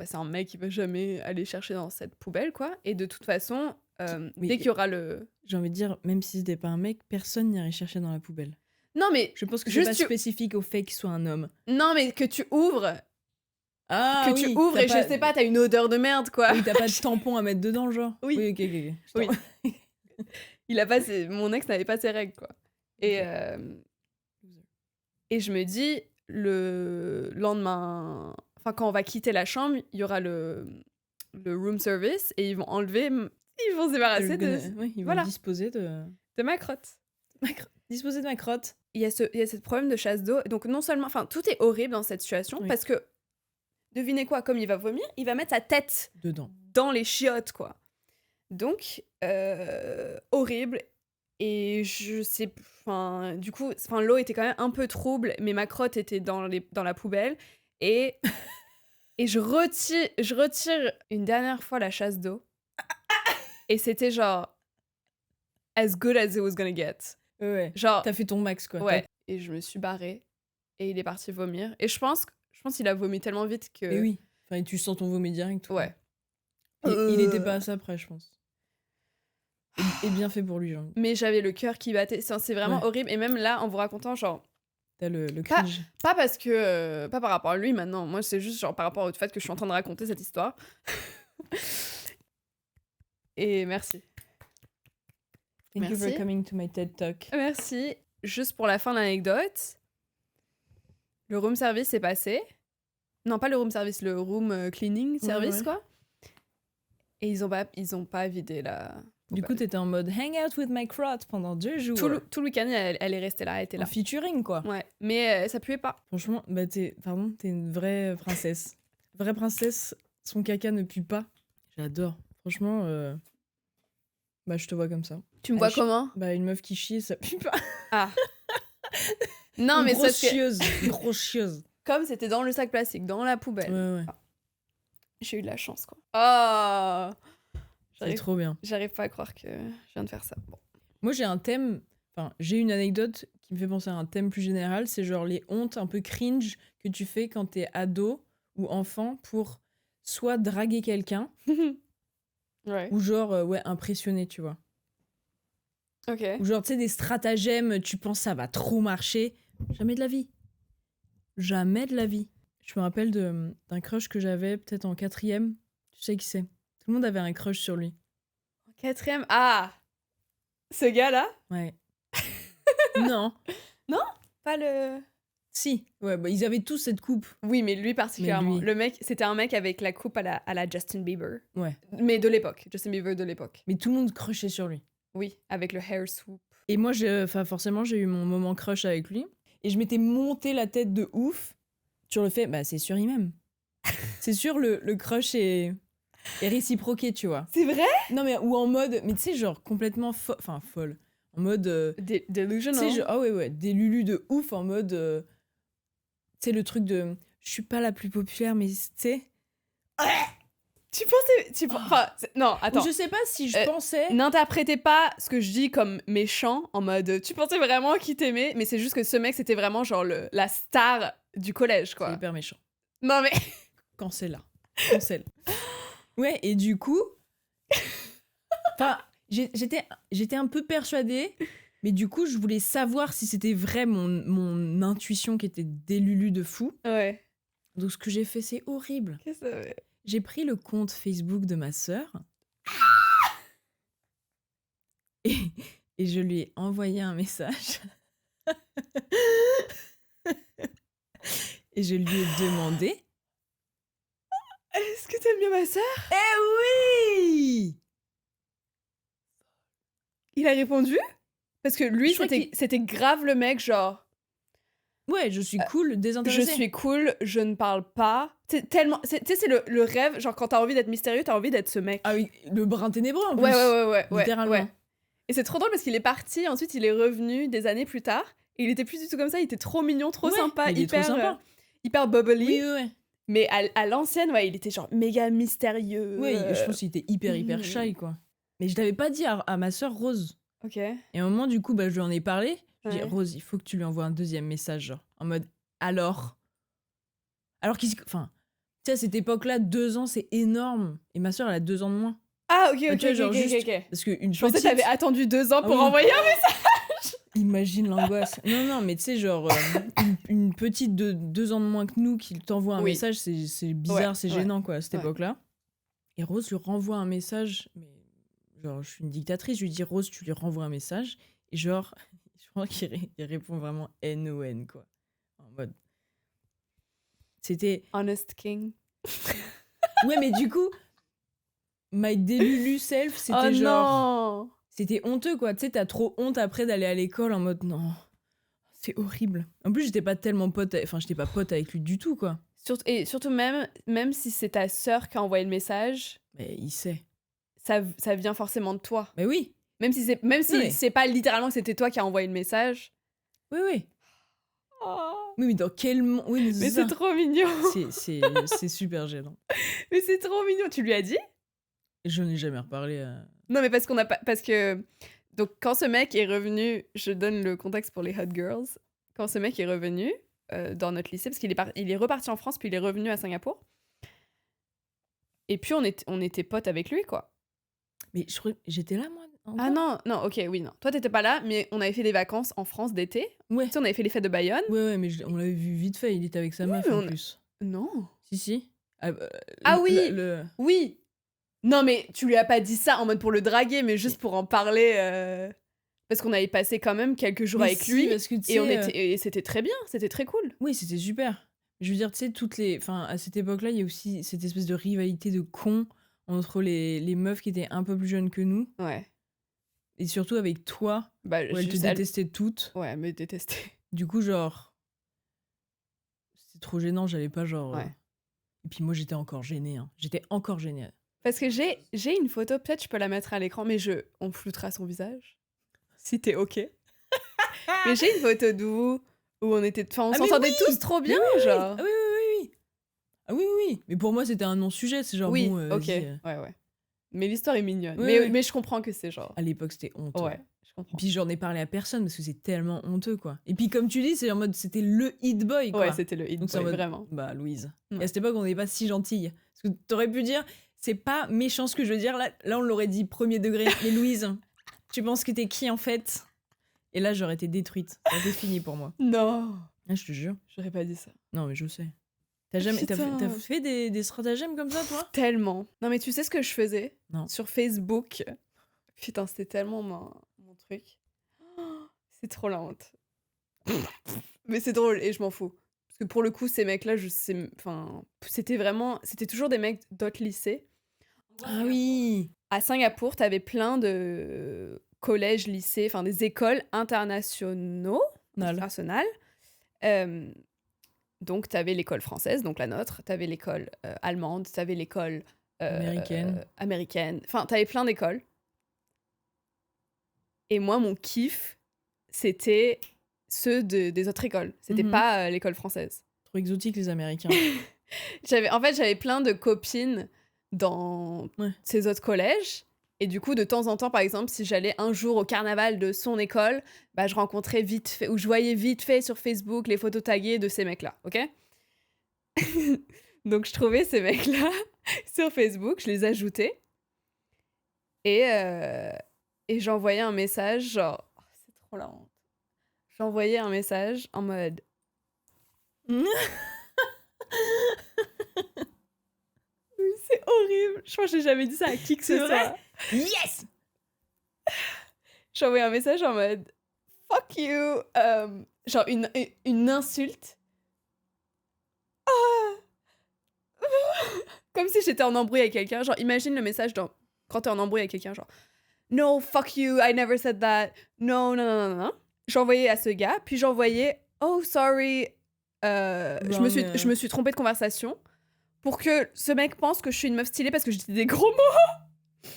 c'est un mec qui va jamais aller chercher dans cette poubelle, quoi. Et de toute façon, dès qu'il y aura le... J'ai envie de dire, même si c'était pas un mec, personne n'irait chercher dans la poubelle. Non, mais... Je pense que c'est pas spécifique au fait qu'il soit un homme. Non, mais que tu ouvres... Tu ouvres et je sais pas, t'as une odeur de merde, quoi. Oui, t'as pas de tampon à mettre dedans, genre. Oui. Ok. Oui. Il a pas mon ex n'avait pas ses règles, quoi. Et je me dis, le lendemain... Enfin, quand on va quitter la chambre, il y aura le room service et ils vont enlever... Ils vont se débarrasser ils vont disposer de ma crotte. Disposer de ma crotte. Il y a ce problème de chasse d'eau. Donc, non seulement... Enfin, tout est horrible dans cette situation parce que... Devinez quoi, comme il va vomir, il va mettre sa tête dedans, dans les chiottes, quoi. Donc, horrible. Et je sais... Enfin, du coup, l'eau était quand même un peu trouble, mais ma crotte était dans la poubelle. Et je retire une dernière fois la chasse d'eau. Et c'était genre... As good as it was gonna get. Ouais, genre, t'as fait ton max, quoi. Ouais, et je me suis barrée. Et il est parti vomir. Et je pense qu'il a vomi tellement vite que... Et oui. Enfin, tu sens ton vomi direct. Ouais. Il était pas à ça près, je pense. Et bien fait pour lui, genre. Mais j'avais le cœur qui battait. C'est vraiment horrible. Et même là, en vous racontant, genre... T'as le cringe. Pas parce que... pas par rapport à lui, maintenant. Moi, c'est juste genre par rapport au fait que je suis en train de raconter cette histoire. Et merci. Thank you for coming to my TED Talk. Merci. Juste pour la fin de l'anecdote, le room service est passé. Non, pas le room service, le room cleaning service, quoi. Et ils ont pas vidé la... Du coup, t'étais en mode hang out with my crotte pendant 2 jours. Tout le week-end, elle est restée là, elle était là. En featuring, quoi. Ouais, mais ça puait pas. Franchement, t'es une vraie princesse. Vraie princesse, son caca ne pue pas. J'adore. Franchement, je te vois comme ça. Tu me vois comment? Une meuf qui chie, ça pue pas. Ah. Non, mais grosse chieuse. Une grosse chieuse. Comme c'était dans le sac plastique, dans la poubelle. Ouais. Ah. J'ai eu de la chance, quoi. Oh, c'est trop bien. J'arrive pas à croire que je viens de faire ça. Bon. Moi, j'ai un thème... Enfin, j'ai une anecdote qui me fait penser à un thème plus général. C'est genre les hontes un peu cringe que tu fais quand t'es ado ou enfant pour soit draguer quelqu'un ou genre, impressionner, tu vois. Ok. Ou genre, tu sais, des stratagèmes, tu penses ça va trop marcher. Jamais de la vie. Jamais de la vie. Je me rappelle d'un crush que j'avais peut-être en 4e. Tu sais qui c'est? Tout le monde avait un crush sur lui. En 4e? Ah! Ce gars-là? Ouais. Non. Non? Pas le... Si. Ouais, ils avaient tous cette coupe. Oui, mais lui particulièrement. Mais lui... Le mec, c'était un mec avec la coupe à la Justin Bieber. Ouais. Mais de l'époque. Justin Bieber de l'époque. Mais tout le monde crushait sur lui. Oui, avec le hair swoop. Et moi, forcément, j'ai eu mon moment crush avec lui. Et je m'étais monté la tête de ouf sur le fait, c'est sûr, il m'aime. C'est sûr, le crush est réciproqué, tu vois. C'est vrai? Non, mais ou en mode, mais tu sais, genre complètement folle. En mode... delusional. Tu sais, ouais, des lulus de ouf en mode... tu sais, le truc de... Je suis pas la plus populaire, mais tu sais... Tu pensais... Enfin, non, attends. Ou je sais pas si je pensais... N'interprétez pas ce que je dis comme méchant, en mode... Tu pensais vraiment qu'il t'aimait, mais c'est juste que ce mec, c'était vraiment genre la star du collège, quoi. C'est hyper méchant. Non, mais... Cancel. Ouais, et du coup... Enfin, j'étais un peu persuadée, mais du coup, je voulais savoir si c'était vrai mon intuition qui était des lulus de fou. Ouais. Donc, ce que j'ai fait, c'est horrible. Qu'est-ce que ça fait? J'ai pris le compte Facebook de ma sœur et je lui ai envoyé un message. Et je lui ai demandé Est-ce que t'aimes bien ma sœur? Eh oui! Il a répondu? Parce que lui, Je crois c'était grave le mec, genre, Ouais, je suis cool, je désintéressé. suis cool, je ne parle pas. C'est tellement. Tu sais, c'est le rêve, genre, quand t'as envie d'être mystérieux, t'as envie d'être ce mec. Ah oui, le brin ténébreux en plus. Ouais. Littéralement. Ouais. Et c'est trop drôle parce qu'il est parti, ensuite il est revenu des années plus tard, et il était plus du tout comme ça, il était trop mignon, trop Ouais, sympa, il est trop sympa. hyper bubbly. Oui. Mais à l'ancienne, ouais, il était genre méga mystérieux. Oui, je pense qu'il était hyper shy, quoi. Mais je l'avais pas dit à ma sœur Rose. Ok. Et à un moment, du coup, je lui en ai parlé. Je lui ai dit, Ouais. Rose, il faut que tu lui envoies un deuxième message, genre, en mode, alors qu'il... Enfin, tu sais, à cette époque-là, 2 ans, c'est énorme. Et ma sœur, elle a 2 ans de moins. Ah, ok, Bah, ok, tu vois, genre, ok. juste parce qu'une Je pensais que petite... t'avais attendu 2 ans Ah pour oui. envoyer un message. Imagine l'angoisse. Non, mais tu sais, genre, une petite de 2 ans de moins que nous qui t'envoie un Oui. message, c'est bizarre, Ouais, c'est ouais, gênant, quoi, à cette ouais. époque-là. Et Rose lui renvoie un message, mais genre, je suis une dictatrice, je lui dis, Rose, tu lui renvoies un message, et genre, je crois il répond vraiment N-O-N, quoi. En mode... C'était... Honest King. Ouais, mais du coup, my delulu self, c'était Oh genre... non. C'était honteux, quoi. Tu sais, t'as trop honte après d'aller à l'école en mode, non, c'est horrible. En plus, j'étais pas tellement pote... Enfin, j'étais pas pote avec lui du tout, quoi. Et surtout, même si c'est ta sœur qui a envoyé le message, Mais il sait. ça vient forcément de toi. Mais oui. Même si mais- c'est pas littéralement que c'était toi qui a envoyé le message. Oui. Oh. Oui, mais dans quel monde... Oui, mais Mais ça. c'est trop mignon. C'est super gênant. Mais c'est trop mignon. Tu lui as dit? Je n'ai jamais reparlé à... Non, mais parce que donc quand ce mec est revenu, je donne le contexte pour les hot girls. Quand ce mec est revenu dans notre lycée, parce qu'il il est reparti en France puis il est revenu à Singapour. Et puis on était potes avec lui, quoi. Mais je crois... J'étais là, moi encore. Ah non, ok, oui, non. Toi, t'étais pas là, mais on avait fait des vacances en France d'été. Ouais. Tu sais, on avait fait les fêtes de Bayonne. Ouais, mais on l'avait vu vite fait, il était avec sa meuf mais en plus. Non. Si. Ah oui. Oui. Non, mais tu lui as pas dit ça en mode pour le draguer, mais juste pour en parler. Parce qu'on avait passé quand même quelques jours Mais avec si, lui. parce que, tu Et, sais, et c'était très bien, c'était très cool. Oui, c'était super. Je veux dire, tu sais, enfin, à cette époque-là, il y a aussi cette espèce de rivalité de cons entre les meufs qui étaient un peu plus jeunes que nous. Ouais. Et surtout avec toi, Bah, où elles te détestaient toutes. Ouais, elle me détestait. Du coup, genre... C'était trop gênant, j'allais pas genre... Ouais. Et puis moi, j'étais encore gênée. Hein. J'étais encore gênée. Parce que j'ai une photo, peut-être je peux la mettre à l'écran, mais on floutera son visage. Si t'es ok. Mais j'ai une photo de vous où on était... Enfin, on s'entendait tous trop bien, genre. Ah oui. Ah oui. Mais pour moi, c'était un non-sujet. C'est genre, Oui, bon, ok. vas-y, Ouais. Mais l'histoire est mignonne. Ouais. Mais je comprends que c'est genre... À l'époque, c'était honteux. Ouais, je comprends. Puis j'en ai parlé à personne parce que c'est tellement honteux, quoi. Et puis comme tu dis, c'est en mode, c'était le hit boy, quoi. Ouais, c'était le hit Donc, c'est boy, en mode, vraiment. Bah, Louise. Ouais. Et à cette époque, on n'est pas si gentille. Parce que t'aurais pu dire, c'est pas méchant ce que je veux dire. Là on l'aurait dit premier degré. Mais Louise, tu penses que t'es qui, en fait? Et là, j'aurais été détruite. Ça aurait été fini pour moi. Non. Ah, je te jure. J'aurais pas dit ça. Non, mais je sais. T'as fait des stratagèmes comme ça, toi? Tellement. Non, mais tu sais ce que je faisais? Non. Sur Facebook. Putain, c'était tellement mon truc. Oh, c'est trop la honte. Mais c'est drôle et je m'en fous. Parce que pour le coup, ces mecs-là, enfin, c'était toujours des mecs d'autres lycées. Ah oui. À Singapour, t'avais plein de collèges, lycées, enfin des écoles internationales. Donc, t'avais l'école française, donc la nôtre, t'avais l'école allemande, t'avais l'école américaine. Enfin, t'avais plein d'écoles. Et moi, mon kiff, c'était ceux des autres écoles. C'était pas l'école française. Trop exotique, les Américains. J'avais plein de copines dans ces autres collèges. Et du coup, de temps en temps, par exemple, si j'allais un jour au carnaval de son école, bah, je rencontrais vite fait, ou je voyais vite fait sur Facebook les photos taguées de ces mecs-là, ok? Donc, je trouvais ces mecs-là sur Facebook, je les ajoutais. Et j'envoyais un message, genre... Oh, c'est trop la honte. J'envoyais un message en mode... C'est horrible. Je pense que j'ai jamais dit ça à qui que ce soit. Yes! J'ai envoyé un message en mode fuck you. Genre une insulte. Comme si j'étais en embrouille avec quelqu'un. Genre, imagine le message quand t'es en embrouille avec quelqu'un, genre « No, fuck you, I never said that. No, non, non, non, non. » J'envoyais à ce gars, puis j'envoyais « Oh, sorry, je me suis trompée de conversation. » Pour que ce mec pense que je suis une meuf stylée parce que je dis des gros mots.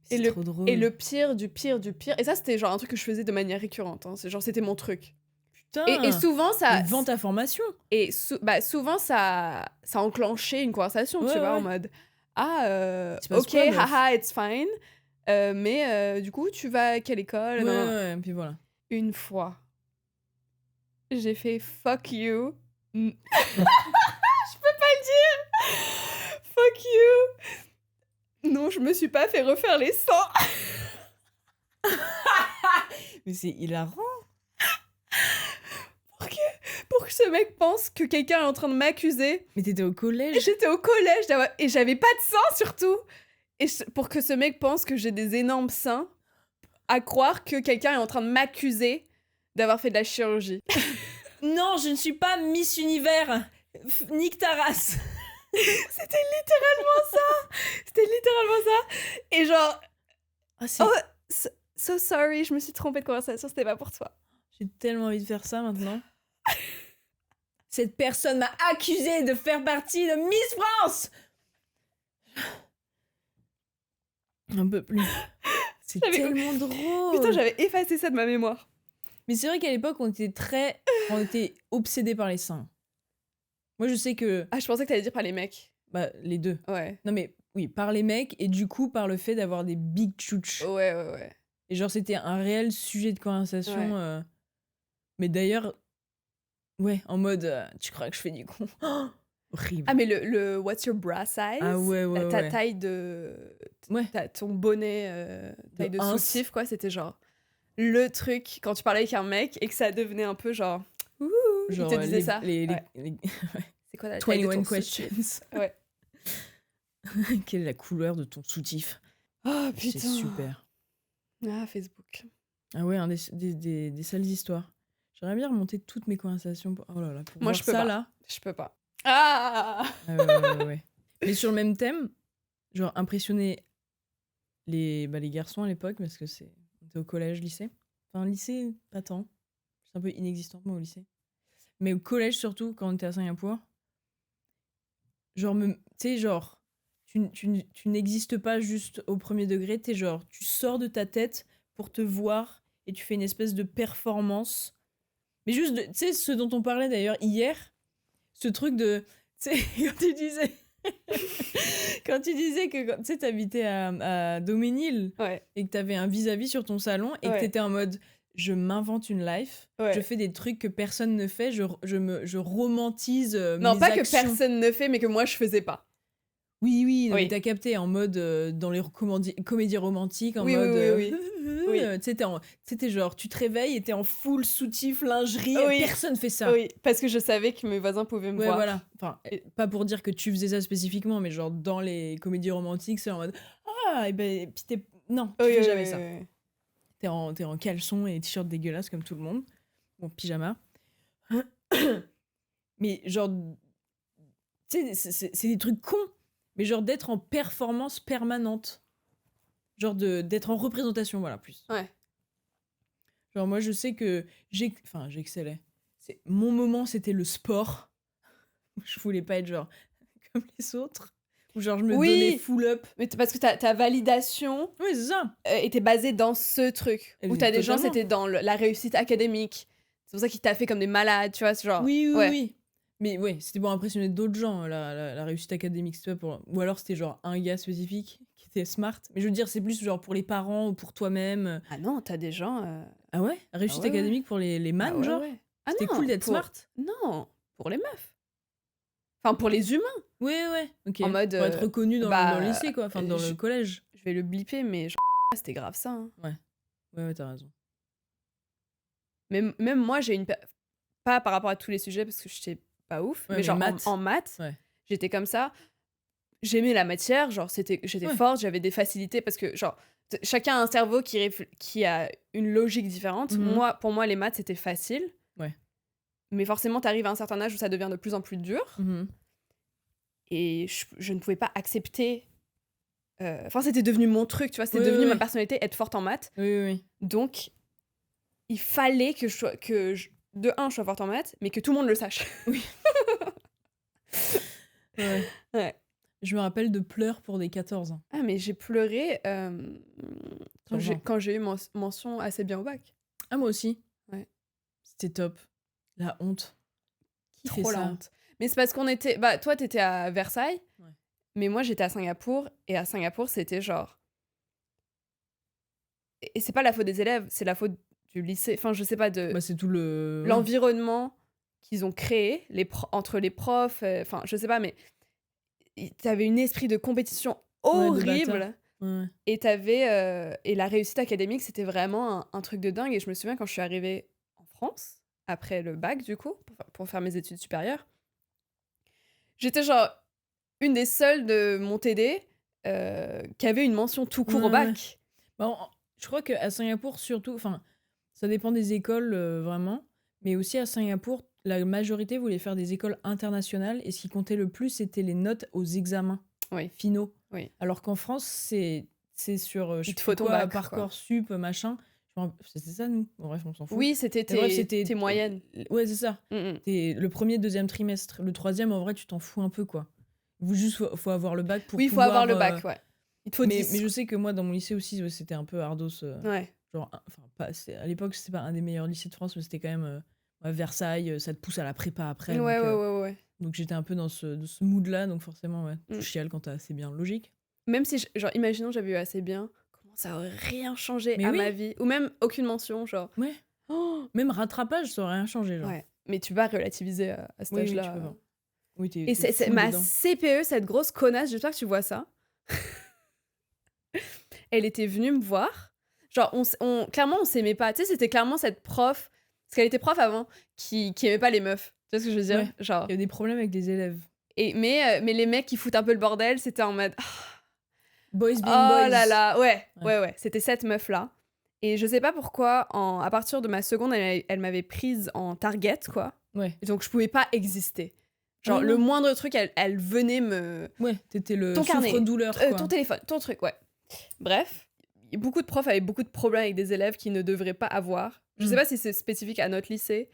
C'est trop drôle. Et le pire du pire du pire. Et ça, c'était genre un truc que je faisais de manière récurrente. Hein. C'était mon truc. Putain. Et souvent, ça. Vends ta formation. Et souvent, ça enclenchait une conversation, tu vois, en mode ok, haha, it's fine. Mais du coup, tu vas à quelle école? Ouais, puis voilà. Une fois, j'ai fait fuck you. Je peux pas le dire. Fuck you. Non, je me suis pas fait refaire les sangs. Mais c'est hilarant. Pour que ce mec pense que quelqu'un est en train de m'accuser. Mais t'étais au collège? J'étais au collège et j'avais pas de sang surtout. Et pour que ce mec pense que j'ai des énormes seins, à croire que quelqu'un est en train de m'accuser d'avoir fait de la chirurgie. Non, je ne suis pas Miss Univers. Nique ta race. C'était littéralement ça. Et genre... so sorry, je me suis trompée de conversation, c'était pas pour toi. J'ai tellement envie de faire ça maintenant. Cette personne m'a accusée de faire partie de Miss France. Un peu plus. C'est tellement drôle. Putain, j'avais effacé ça de ma mémoire. Mais c'est vrai qu'à l'époque, on était obsédés par les seins. Moi, je sais que... Ah, je pensais que t'allais dire par les mecs. Bah, les deux. Ouais. Non, mais oui, par les mecs, et du coup, par le fait d'avoir des big chouches. Ouais. Et genre, c'était un réel sujet de conversation. Ouais. Mais d'ailleurs, ouais, en mode, tu crois que je fais du con? Horrible. Ah, mais le what's your bra size? Ah ouais. Ta taille de... Ouais. Ton bonnet, taille de soutif, quoi. C'était genre le truc quand tu parlais avec un mec et que ça devenait un peu genre... Genre, il te disait ça. C'est quoi la taille de ton 21 questions. Ouais. Quelle est la couleur de ton soutif? Oh putain. C'est super. Ah, Facebook. Ah ouais, des sales histoires. J'aimerais bien remonter toutes mes conversations. Oh là là, pour moi, voir je peux ça, pas. là. Je peux pas. Ah ouais. Mais sur le même thème, genre impressionner les garçons à l'époque, parce que on était au collège, lycée. Enfin, lycée, pas tant. C'est un peu inexistant, moi, au lycée. Mais au collège, surtout, quand on était à Singapour, genre, tu sais, genre, tu n'existes pas juste au premier degré, t'es genre, tu sors de ta tête pour te voir et tu fais une espèce de performance. Mais juste, tu sais, ce dont on parlait d'ailleurs hier, ce truc de, tu sais, quand tu disais que, tu sais, t'habitais à Doménil et que t'avais un vis-à-vis sur ton salon et que t'étais en mode, je m'invente une life, je fais des trucs que personne ne fait, je romantise non, mes pas actions. Que personne ne fait, mais que moi je faisais pas. Oui, mais t'as capté en mode dans les comédies romantiques, en mode oui. Tu sais, t'es genre, tu te réveilles et t'es en full soutif, lingerie, et personne fait ça. Oui, parce que je savais que mes voisins pouvaient me voir. Voilà. Enfin, pas pour dire que tu faisais ça spécifiquement, mais genre dans les comédies romantiques, c'est en mode et ben, puis non, tu fais jamais ça. T'es en caleçon et t-shirt dégueulasse comme tout le monde. Bon, pyjama. Mais genre, tu sais, c'est des trucs cons. Mais genre d'être en performance permanente. Genre d'être en représentation, voilà, plus. Ouais. Genre moi, je sais que j'excellais. Mon moment, c'était le sport. Je voulais pas être genre comme les autres. Ou genre je me donnais full up. Mais parce que ta validation c'est ça. Était basée dans ce truc. Où t'as des gens, c'était dans la réussite académique. C'est pour ça qu'ils taffaient comme des malades, tu vois, ce genre. Oui. Mais ouais, c'était pour impressionner d'autres gens, la réussite académique, c'était pas pour... Ou alors c'était genre un gars spécifique qui était smart. Mais je veux dire, c'est plus genre pour les parents ou pour toi-même. Ah non, t'as des gens... Ah ouais? Réussite académique pour les man, genre? Ah c'était cool d'être smart? Non, pour les meufs. Enfin, pour les humains. Ouais, ok. En mode... Pour être reconnu dans le lycée, quoi. Enfin, dans le collège. Je vais le blipper, mais c'était grave ça. Hein. Ouais, t'as raison. Mais même moi, j'ai une... Pas par rapport à tous les sujets, parce que j'étais pas ouf, mais genre en maths, j'étais comme ça. J'aimais la matière, genre j'étais forte, j'avais des facilités, parce que genre chacun a un cerveau qui a une logique différente. Pour moi, les maths, c'était facile. Mais forcément, t'arrives à un certain âge où ça devient de plus en plus dur. Et je ne pouvais pas accepter. Enfin, c'était devenu mon truc, tu vois. C'était devenu ma personnalité, être forte en maths. Oui. Donc, il fallait que je sois forte en maths, mais que tout le monde le sache. Oui. Ouais. Je me rappelle de pleurs pour des 14 ans. Ah, mais j'ai pleuré Sur quand j'ai eu mention assez bien au bac. Ah, moi aussi. Ouais. C'était top. La honte. Qui fait Trop la ça? honte. Mais c'est parce qu'on était... Bah, toi, t'étais à Versailles, mais moi, j'étais à Singapour. Et à Singapour, c'était genre... Et c'est pas la faute des élèves, c'est la faute du lycée. Enfin, je sais pas, de Bah, c'est tout le... l'environnement qu'ils ont créé entre les profs. Enfin, je sais pas, mais t'avais un esprit de compétition horrible. Ouais. Et et la réussite académique, c'était vraiment un truc de dingue. Et je me souviens quand je suis arrivée en France, après le bac, du coup, pour faire mes études supérieures, j'étais genre une des seules de mon TD qui avait une mention tout court au bac. Bon, je crois qu'à Singapour, surtout, enfin, ça dépend des écoles, vraiment, mais aussi à Singapour, la majorité voulait faire des écoles internationales, et ce qui comptait le plus, c'était les notes aux examens finaux. Oui. Alors qu'en France, c'est sur, je sais Il te faut plus ton quoi, bac, Parcoursup, machin. C'était ça, nous. Bon, bref, on s'en fout. Oui, c'était tes moyennes. Ouais, c'est ça. T'es le premier, deuxième trimestre. Le troisième, en vrai, tu t'en fous un peu, quoi. Faut avoir le bac pour Oui, il faut avoir le bac, ouais. Il te faut 10. Mais je sais que moi, dans mon lycée aussi, c'était un peu ardos. Ouais. Genre, à l'époque, c'était pas un des meilleurs lycées de France, mais c'était quand même Versailles, ça te pousse à la prépa après. Ouais. Donc j'étais un peu dans ce mood-là, donc forcément, ouais, tu chiales quand t'as assez bien, logique. Même si, genre, imaginons j'avais eu assez bien, comment ça aurait rien changé ma vie. Ou même aucune mention, genre. Ouais. Oh, même rattrapage, ça aurait rien changé, genre. Ouais. Mais tu vas relativiser à cet âge-là. Oui, tu peux pas. Oui, et c'est ma dedans. CPE, cette grosse connasse, j'espère que tu vois ça. Elle était venue me voir. Genre, clairement, on s'aimait pas. Tu sais, c'était clairement cette prof, parce qu'elle était prof avant, qui aimait pas les meufs. Tu vois ce que je veux dire? Genre. Il y a des problèmes avec les élèves. Mais les mecs qui foutent un peu le bordel, c'était en mode... Boys being boys. Oh là là, ouais. C'était cette meuf-là. Et je sais pas pourquoi, à partir de ma seconde, elle m'avait prise en target, quoi. Ouais. Et donc, je pouvais pas exister. Genre, le moindre truc, elle venait me... Ouais, t'étais le souffre-douleur, quoi. Ton téléphone, ton truc, ouais. Bref, beaucoup de profs avaient beaucoup de problèmes avec des élèves qui ne devraient pas avoir. Je sais pas si c'est spécifique à notre lycée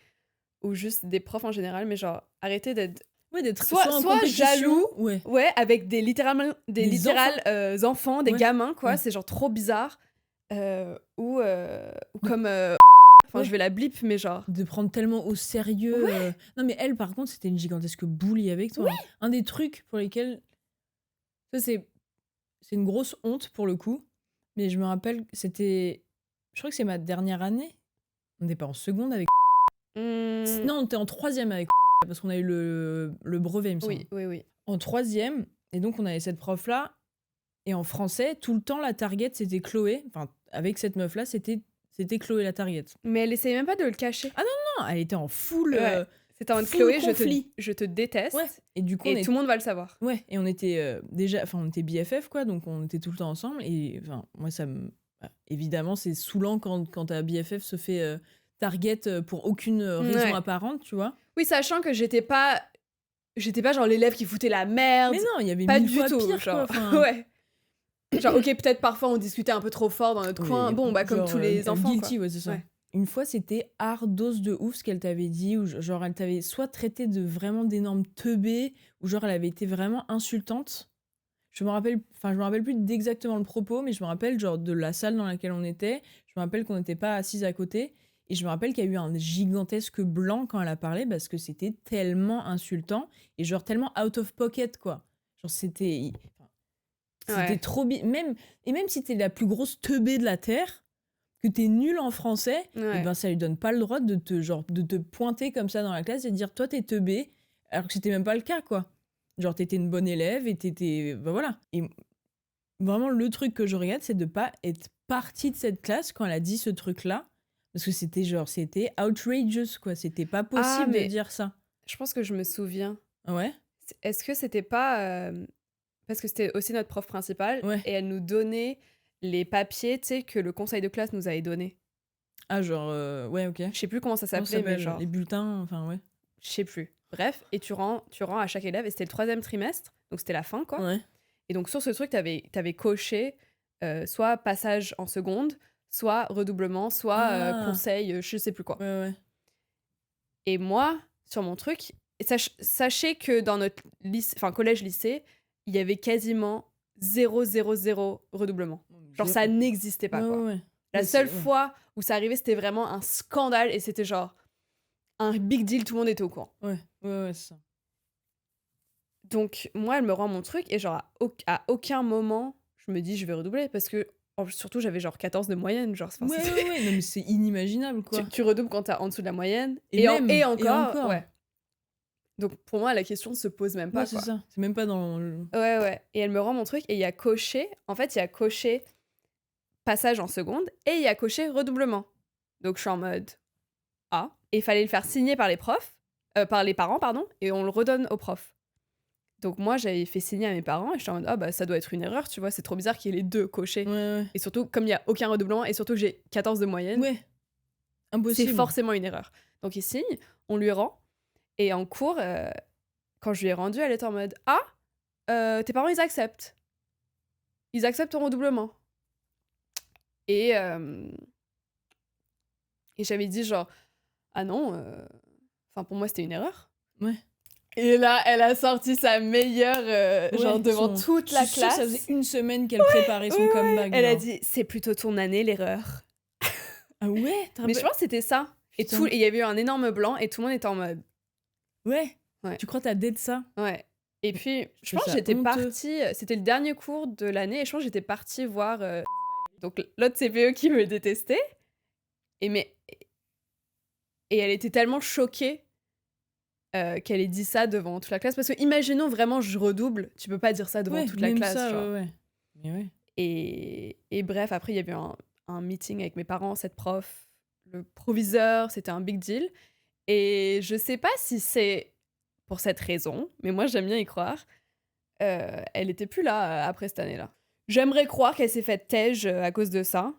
ou juste des profs en général, mais genre, arrêtez d'être... Ouais, d'être soit jaloux, avec des littéral enfants, des gamins, quoi. C'est genre trop bizarre. Ou comme... Enfin, je vais la blip, mais genre... De prendre tellement au sérieux. Non, mais elle, par contre, c'était une gigantesque bully avec toi. Oui. Un des trucs pour lesquels... Ça, c'est une grosse honte, pour le coup. Mais je me rappelle, c'était... Je crois que c'est ma dernière année. On n'était pas en seconde avec... Non, on était en troisième avec... Parce qu'on a eu le brevet, il me semble. Oui. En troisième, et donc on avait cette prof-là. Et en français, tout le temps, la target, c'était Chloé. Enfin, avec cette meuf-là, c'était Chloé la target. Mais elle essayait même pas de le cacher. Ah non, elle était en full... C'était en Chloé, je te déteste. Ouais. Et du coup, tout le monde va le savoir. Ouais, et on était on était BFF, quoi, donc on était tout le temps ensemble. Et enfin, moi, ça me... Évidemment, c'est saoulant quand ta BFF se fait target pour aucune raison apparente, tu vois. Oui, sachant que j'étais pas genre l'élève qui foutait la merde. Mais non, il y avait pas mille du fois tout, pire, genre. Quoi, ouais. Genre, ok, peut-être parfois on discutait un peu trop fort dans notre coin. Bon, bah, comme tous les enfants. Guilty, quoi. Ouais, c'est ça. Ouais. Une fois, c'était ardos de ouf ce qu'elle t'avait dit, ou genre elle t'avait soit traité de vraiment d'énormes teubés, ou genre elle avait été vraiment insultante. Je me rappelle plus d'exactement le propos, mais je me rappelle genre de la salle dans laquelle on était. Je me rappelle qu'on n'était pas assises à côté. Et je me rappelle qu'il y a eu un gigantesque blanc quand elle a parlé, parce que c'était tellement insultant et genre tellement out of pocket, quoi. Genre c'était trop même si t'es la plus grosse teubée de la terre, que t'es nulle en français, et ben ça lui donne pas le droit de te pointer comme ça dans la classe et de dire toi t'es teubée, alors que c'était même pas le cas, quoi. Genre t'étais une bonne élève et t'étais... Ben voilà. Et vraiment le truc que je regrette, c'est de pas être partie de cette classe quand elle a dit ce truc-là, parce que c'était outrageous, quoi. C'était pas possible de dire ça. Je pense que je me souviens. Ouais. Est-ce que c'était pas... Parce que c'était aussi notre prof principale, et elle nous donnait les papiers, tu sais, que le conseil de classe nous avait donnés. Ah, genre... ouais, ok. Je sais plus comment ça s'appelait, mais genre... Les bulletins, enfin, ouais. Je sais plus. Bref, et tu rends à chaque élève, et c'était le 3e trimestre, Donc, c'était la fin, quoi. Ouais. Et donc, sur ce truc, t'avais coché soit passage en seconde, soit redoublement, soit conseil, je sais plus quoi. Ouais. Et moi, sur mon truc, sachez que dans notre collège-lycée, il y avait quasiment 0, 0, 0 redoublement. Genre, ça n'existait pas, quoi. Ouais. La seule fois où ça arrivait, c'était vraiment un scandale et c'était genre un big deal, tout le monde était au courant. Ouais, c'est ça. Donc, moi, elle me rend mon truc et genre, à aucun moment, je me dis, je vais redoubler parce que, surtout, j'avais genre 14 de moyenne. Genre, Ouais, non, mais c'est inimaginable, quoi. Tu redoubles quand t'es en dessous de la moyenne. Et encore. Ouais. Donc, pour moi, la question ne se pose même pas, ouais, c'est quoi. ça. C'est même pas dans le... Ouais. Et elle me rend mon truc et il y a coché passage en seconde et il y a coché redoublement. Donc, je suis en mode A. Et il fallait le faire signer par les parents, pardon, et on le redonne aux profs. Donc, moi, j'avais fait signer à mes parents et je suis en mode, ça doit être une erreur, tu vois, c'est trop bizarre qu'il y ait les deux cochés. Ouais. Et surtout, comme il n'y a aucun redoublement et surtout que j'ai 14 de moyenne, impossible. C'est forcément une erreur. Donc, il signe, on lui rend. Et en cours, quand je lui ai rendu, elle était en mode, tes parents, ils acceptent. Ils acceptent ton redoublement. Et j'avais dit genre, ah non, pour moi, c'était une erreur. Ouais. Et là, elle a sorti sa meilleure, genre devant toute la classe. Ça faisait une semaine qu'elle préparait son comeback. Elle a dit, c'est plutôt ton année, l'erreur. Ah ouais? Mais je pense que c'était ça. Et il y avait eu un énorme blanc et tout le monde était en mode... Ouais. Tu crois t'as de ça? Ouais. Et puis, je pense que j'étais partie... C'était le dernier cours de l'année et je pense que j'étais partie voir donc l'autre CPE qui me détestait. Et elle était tellement choquée qu'elle ait dit ça devant toute la classe. Parce que imaginons vraiment je redouble, tu peux pas dire ça devant toute la classe. Ça, genre. Ouais. Mais ouais. Et bref, après, il y avait un meeting avec mes parents, cette prof, le proviseur, c'était un big deal. Et je sais pas si c'est pour cette raison, mais moi j'aime bien y croire. Elle était plus là après cette année-là. J'aimerais croire qu'elle s'est faite tège à cause de ça.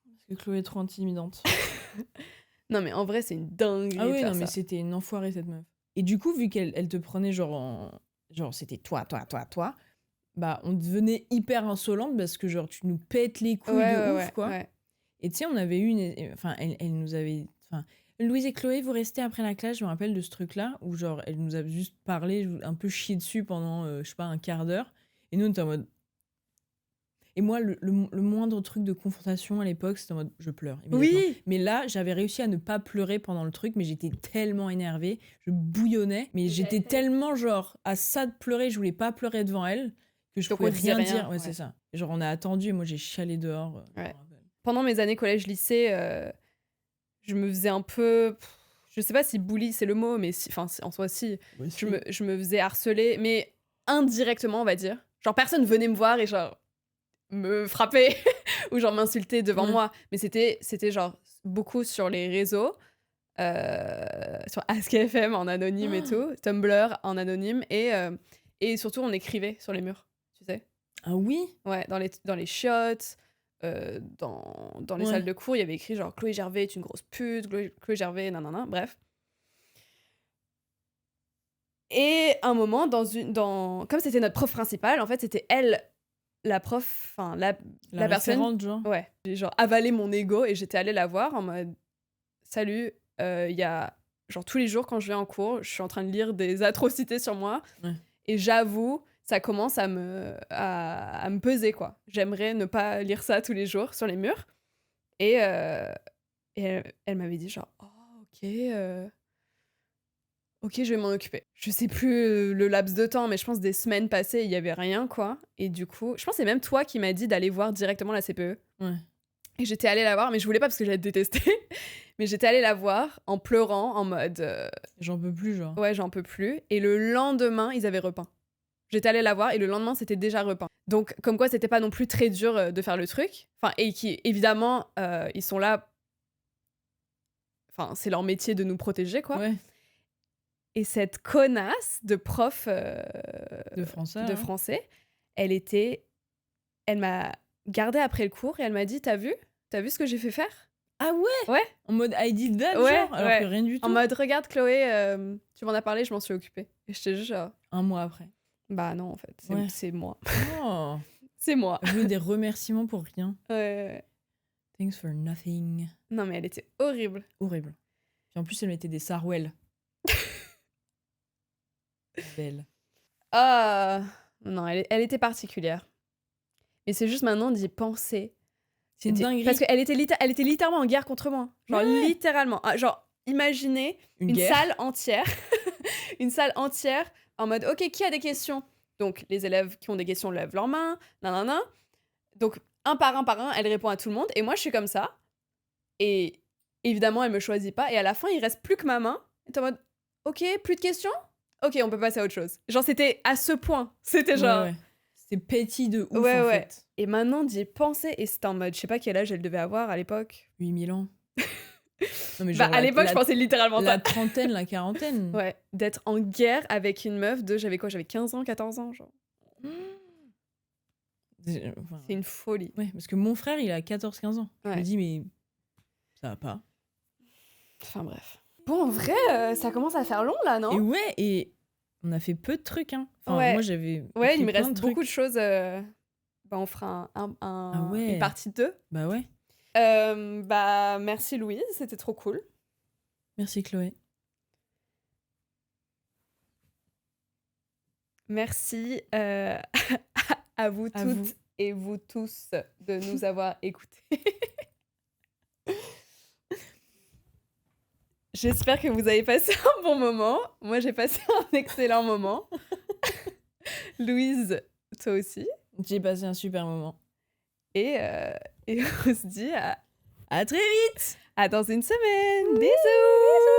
Parce que Chloé est trop intimidante. Non mais en vrai c'est une dinguerie. Ah oui, non mais c'était une enfoirée cette meuf. Et du coup, vu qu'elle te prenait genre c'était toi, bah on devenait hyper insolente parce que genre tu nous pètes les couilles de ouf, quoi. Ouais. Et tu sais, on avait eu elle nous avait... Louise et Chloé, vous restez après la classe, je me rappelle de ce truc-là, où genre, elle nous a juste parlé, un peu chié dessus pendant, je sais pas, un quart d'heure. Et nous, on était en mode... Et moi, le moindre truc de confrontation à l'époque, c'était en mode, je pleure. Oui. Mais là, j'avais réussi à ne pas pleurer pendant le truc, mais j'étais tellement énervée, je bouillonnais, mais j'étais tellement genre, à ça de pleurer, je voulais pas pleurer devant elle, que je pouvais rien dire. Ouais, c'est ça. Et genre, on a attendu, et moi, j'ai chialé dehors. Ouais. Pendant mes années collège-lycée... je me faisais un peu... Je sais pas si bully, c'est le mot, mais en soi, si. Ouais, je me faisais harceler, mais indirectement, on va dire. Genre, personne venait me voir et genre me frapper ou genre m'insulter devant moi. Mais c'était genre beaucoup sur les réseaux, sur Ask.fm en anonyme et tout, Tumblr en anonyme, et surtout, on écrivait sur les murs, tu sais. Ah oui? Ouais, dans les chiottes... dans les salles de cours, il y avait écrit genre Chloé Gervais est une grosse pute, Chloé Gervais, nanana, bref. Et un moment, comme c'était notre prof principale, en fait, c'était elle, la prof, la personne. Genre. Ouais. J'ai genre avalé mon ego et j'étais allée la voir en mode salut, il y a genre tous les jours quand je vais en cours, je suis en train de lire des atrocités sur moi et j'avoue. Ça commence à me peser, quoi. J'aimerais ne pas lire ça tous les jours sur les murs. Et elle m'avait dit genre, ok, je vais m'en occuper. Je sais plus le laps de temps, mais je pense des semaines passées, il y avait rien, quoi. Et du coup, je pense que c'est même toi qui m'as dit d'aller voir directement la CPE. Ouais. Et j'étais allée la voir, mais je voulais pas parce que j'allais te détester. Mais j'étais allée la voir en pleurant, en mode... J'en peux plus, genre. Ouais, j'en peux plus. Et le lendemain, ils avaient repeint. J'étais allée la voir et le lendemain, c'était déjà repeint. Donc, comme quoi, c'était pas non plus très dur de faire le truc. Et qui, évidemment, ils sont là... c'est leur métier de nous protéger, quoi. Ouais. Et cette connasse de prof de français, elle m'a gardée après le cours et elle m'a dit, t'as vu ce que j'ai fait faire? Ah ouais? Ouais. En mode I did that, ouais, genre, alors que rien du tout. En mode, regarde Chloé, tu m'en as parlé, je m'en suis occupée. Et j'étais juste genre... Un mois après. Bah non, en fait, Ouais. c'est moi. Oh, C'est moi. elle voulait des remerciements pour rien. Ouais. Thanks for nothing. Non, mais elle était horrible. Horrible. Puis en plus, elle mettait des sarouels. Belle. Ah non, elle était particulière. Mais c'est juste maintenant d'y penser. C'est une dinguerie. Parce qu'elle était, elle était littéralement en guerre contre moi. Genre, Ouais. littéralement. Ah, genre, imaginez une guerre. salle entière. Une salle entière en mode, OK, qui a des questions? Donc, les élèves qui ont des questions lèvent leurs mains. Nanana. Donc, un par un, elle répond à tout le monde. Et moi, je suis comme ça. Et évidemment, elle me choisit pas. Et à la fin, il reste plus que ma main. Et t'es en mode, OK, plus de questions? OK, on peut passer à autre chose. Genre, c'était à ce point. C'était genre... Ouais. C'était petit de ouf, Ouais, en ouais. fait. Et maintenant, d'y penser, et c'était en mode, je sais pas quel âge elle devait avoir à l'époque. 8000 ans. Non, mais Bah, genre à l'époque, je pensais littéralement la ça. trentaine, la quarantaine. Ouais, d'être en guerre avec une meuf de, j'avais 15 ans, 14 ans, genre. Enfin, C'est une folie. ouais, parce que mon frère, il a 14-15 ans. Je Ouais. me dis, mais ça va pas. Enfin, bref. Bon, en vrai, ça commence à faire long, là, non? Et ouais, et on a fait peu de trucs, hein. Enfin, Ouais. moi, j'avais Ouais, écrit il me plein reste de beaucoup trucs. de choses. Bah, on fera Ah ouais. une partie 2. Bah ouais. Bah, merci Louise, c'était trop cool. Merci, Chloé. Merci à vous À toutes vous. et vous tous de nous avoir écoutés. J'espère que vous avez passé un bon moment. Moi, j'ai passé un excellent moment. Louise, toi aussi. J'ai passé un super moment. Et on se dit À très vite. à dans une semaine. Bisous.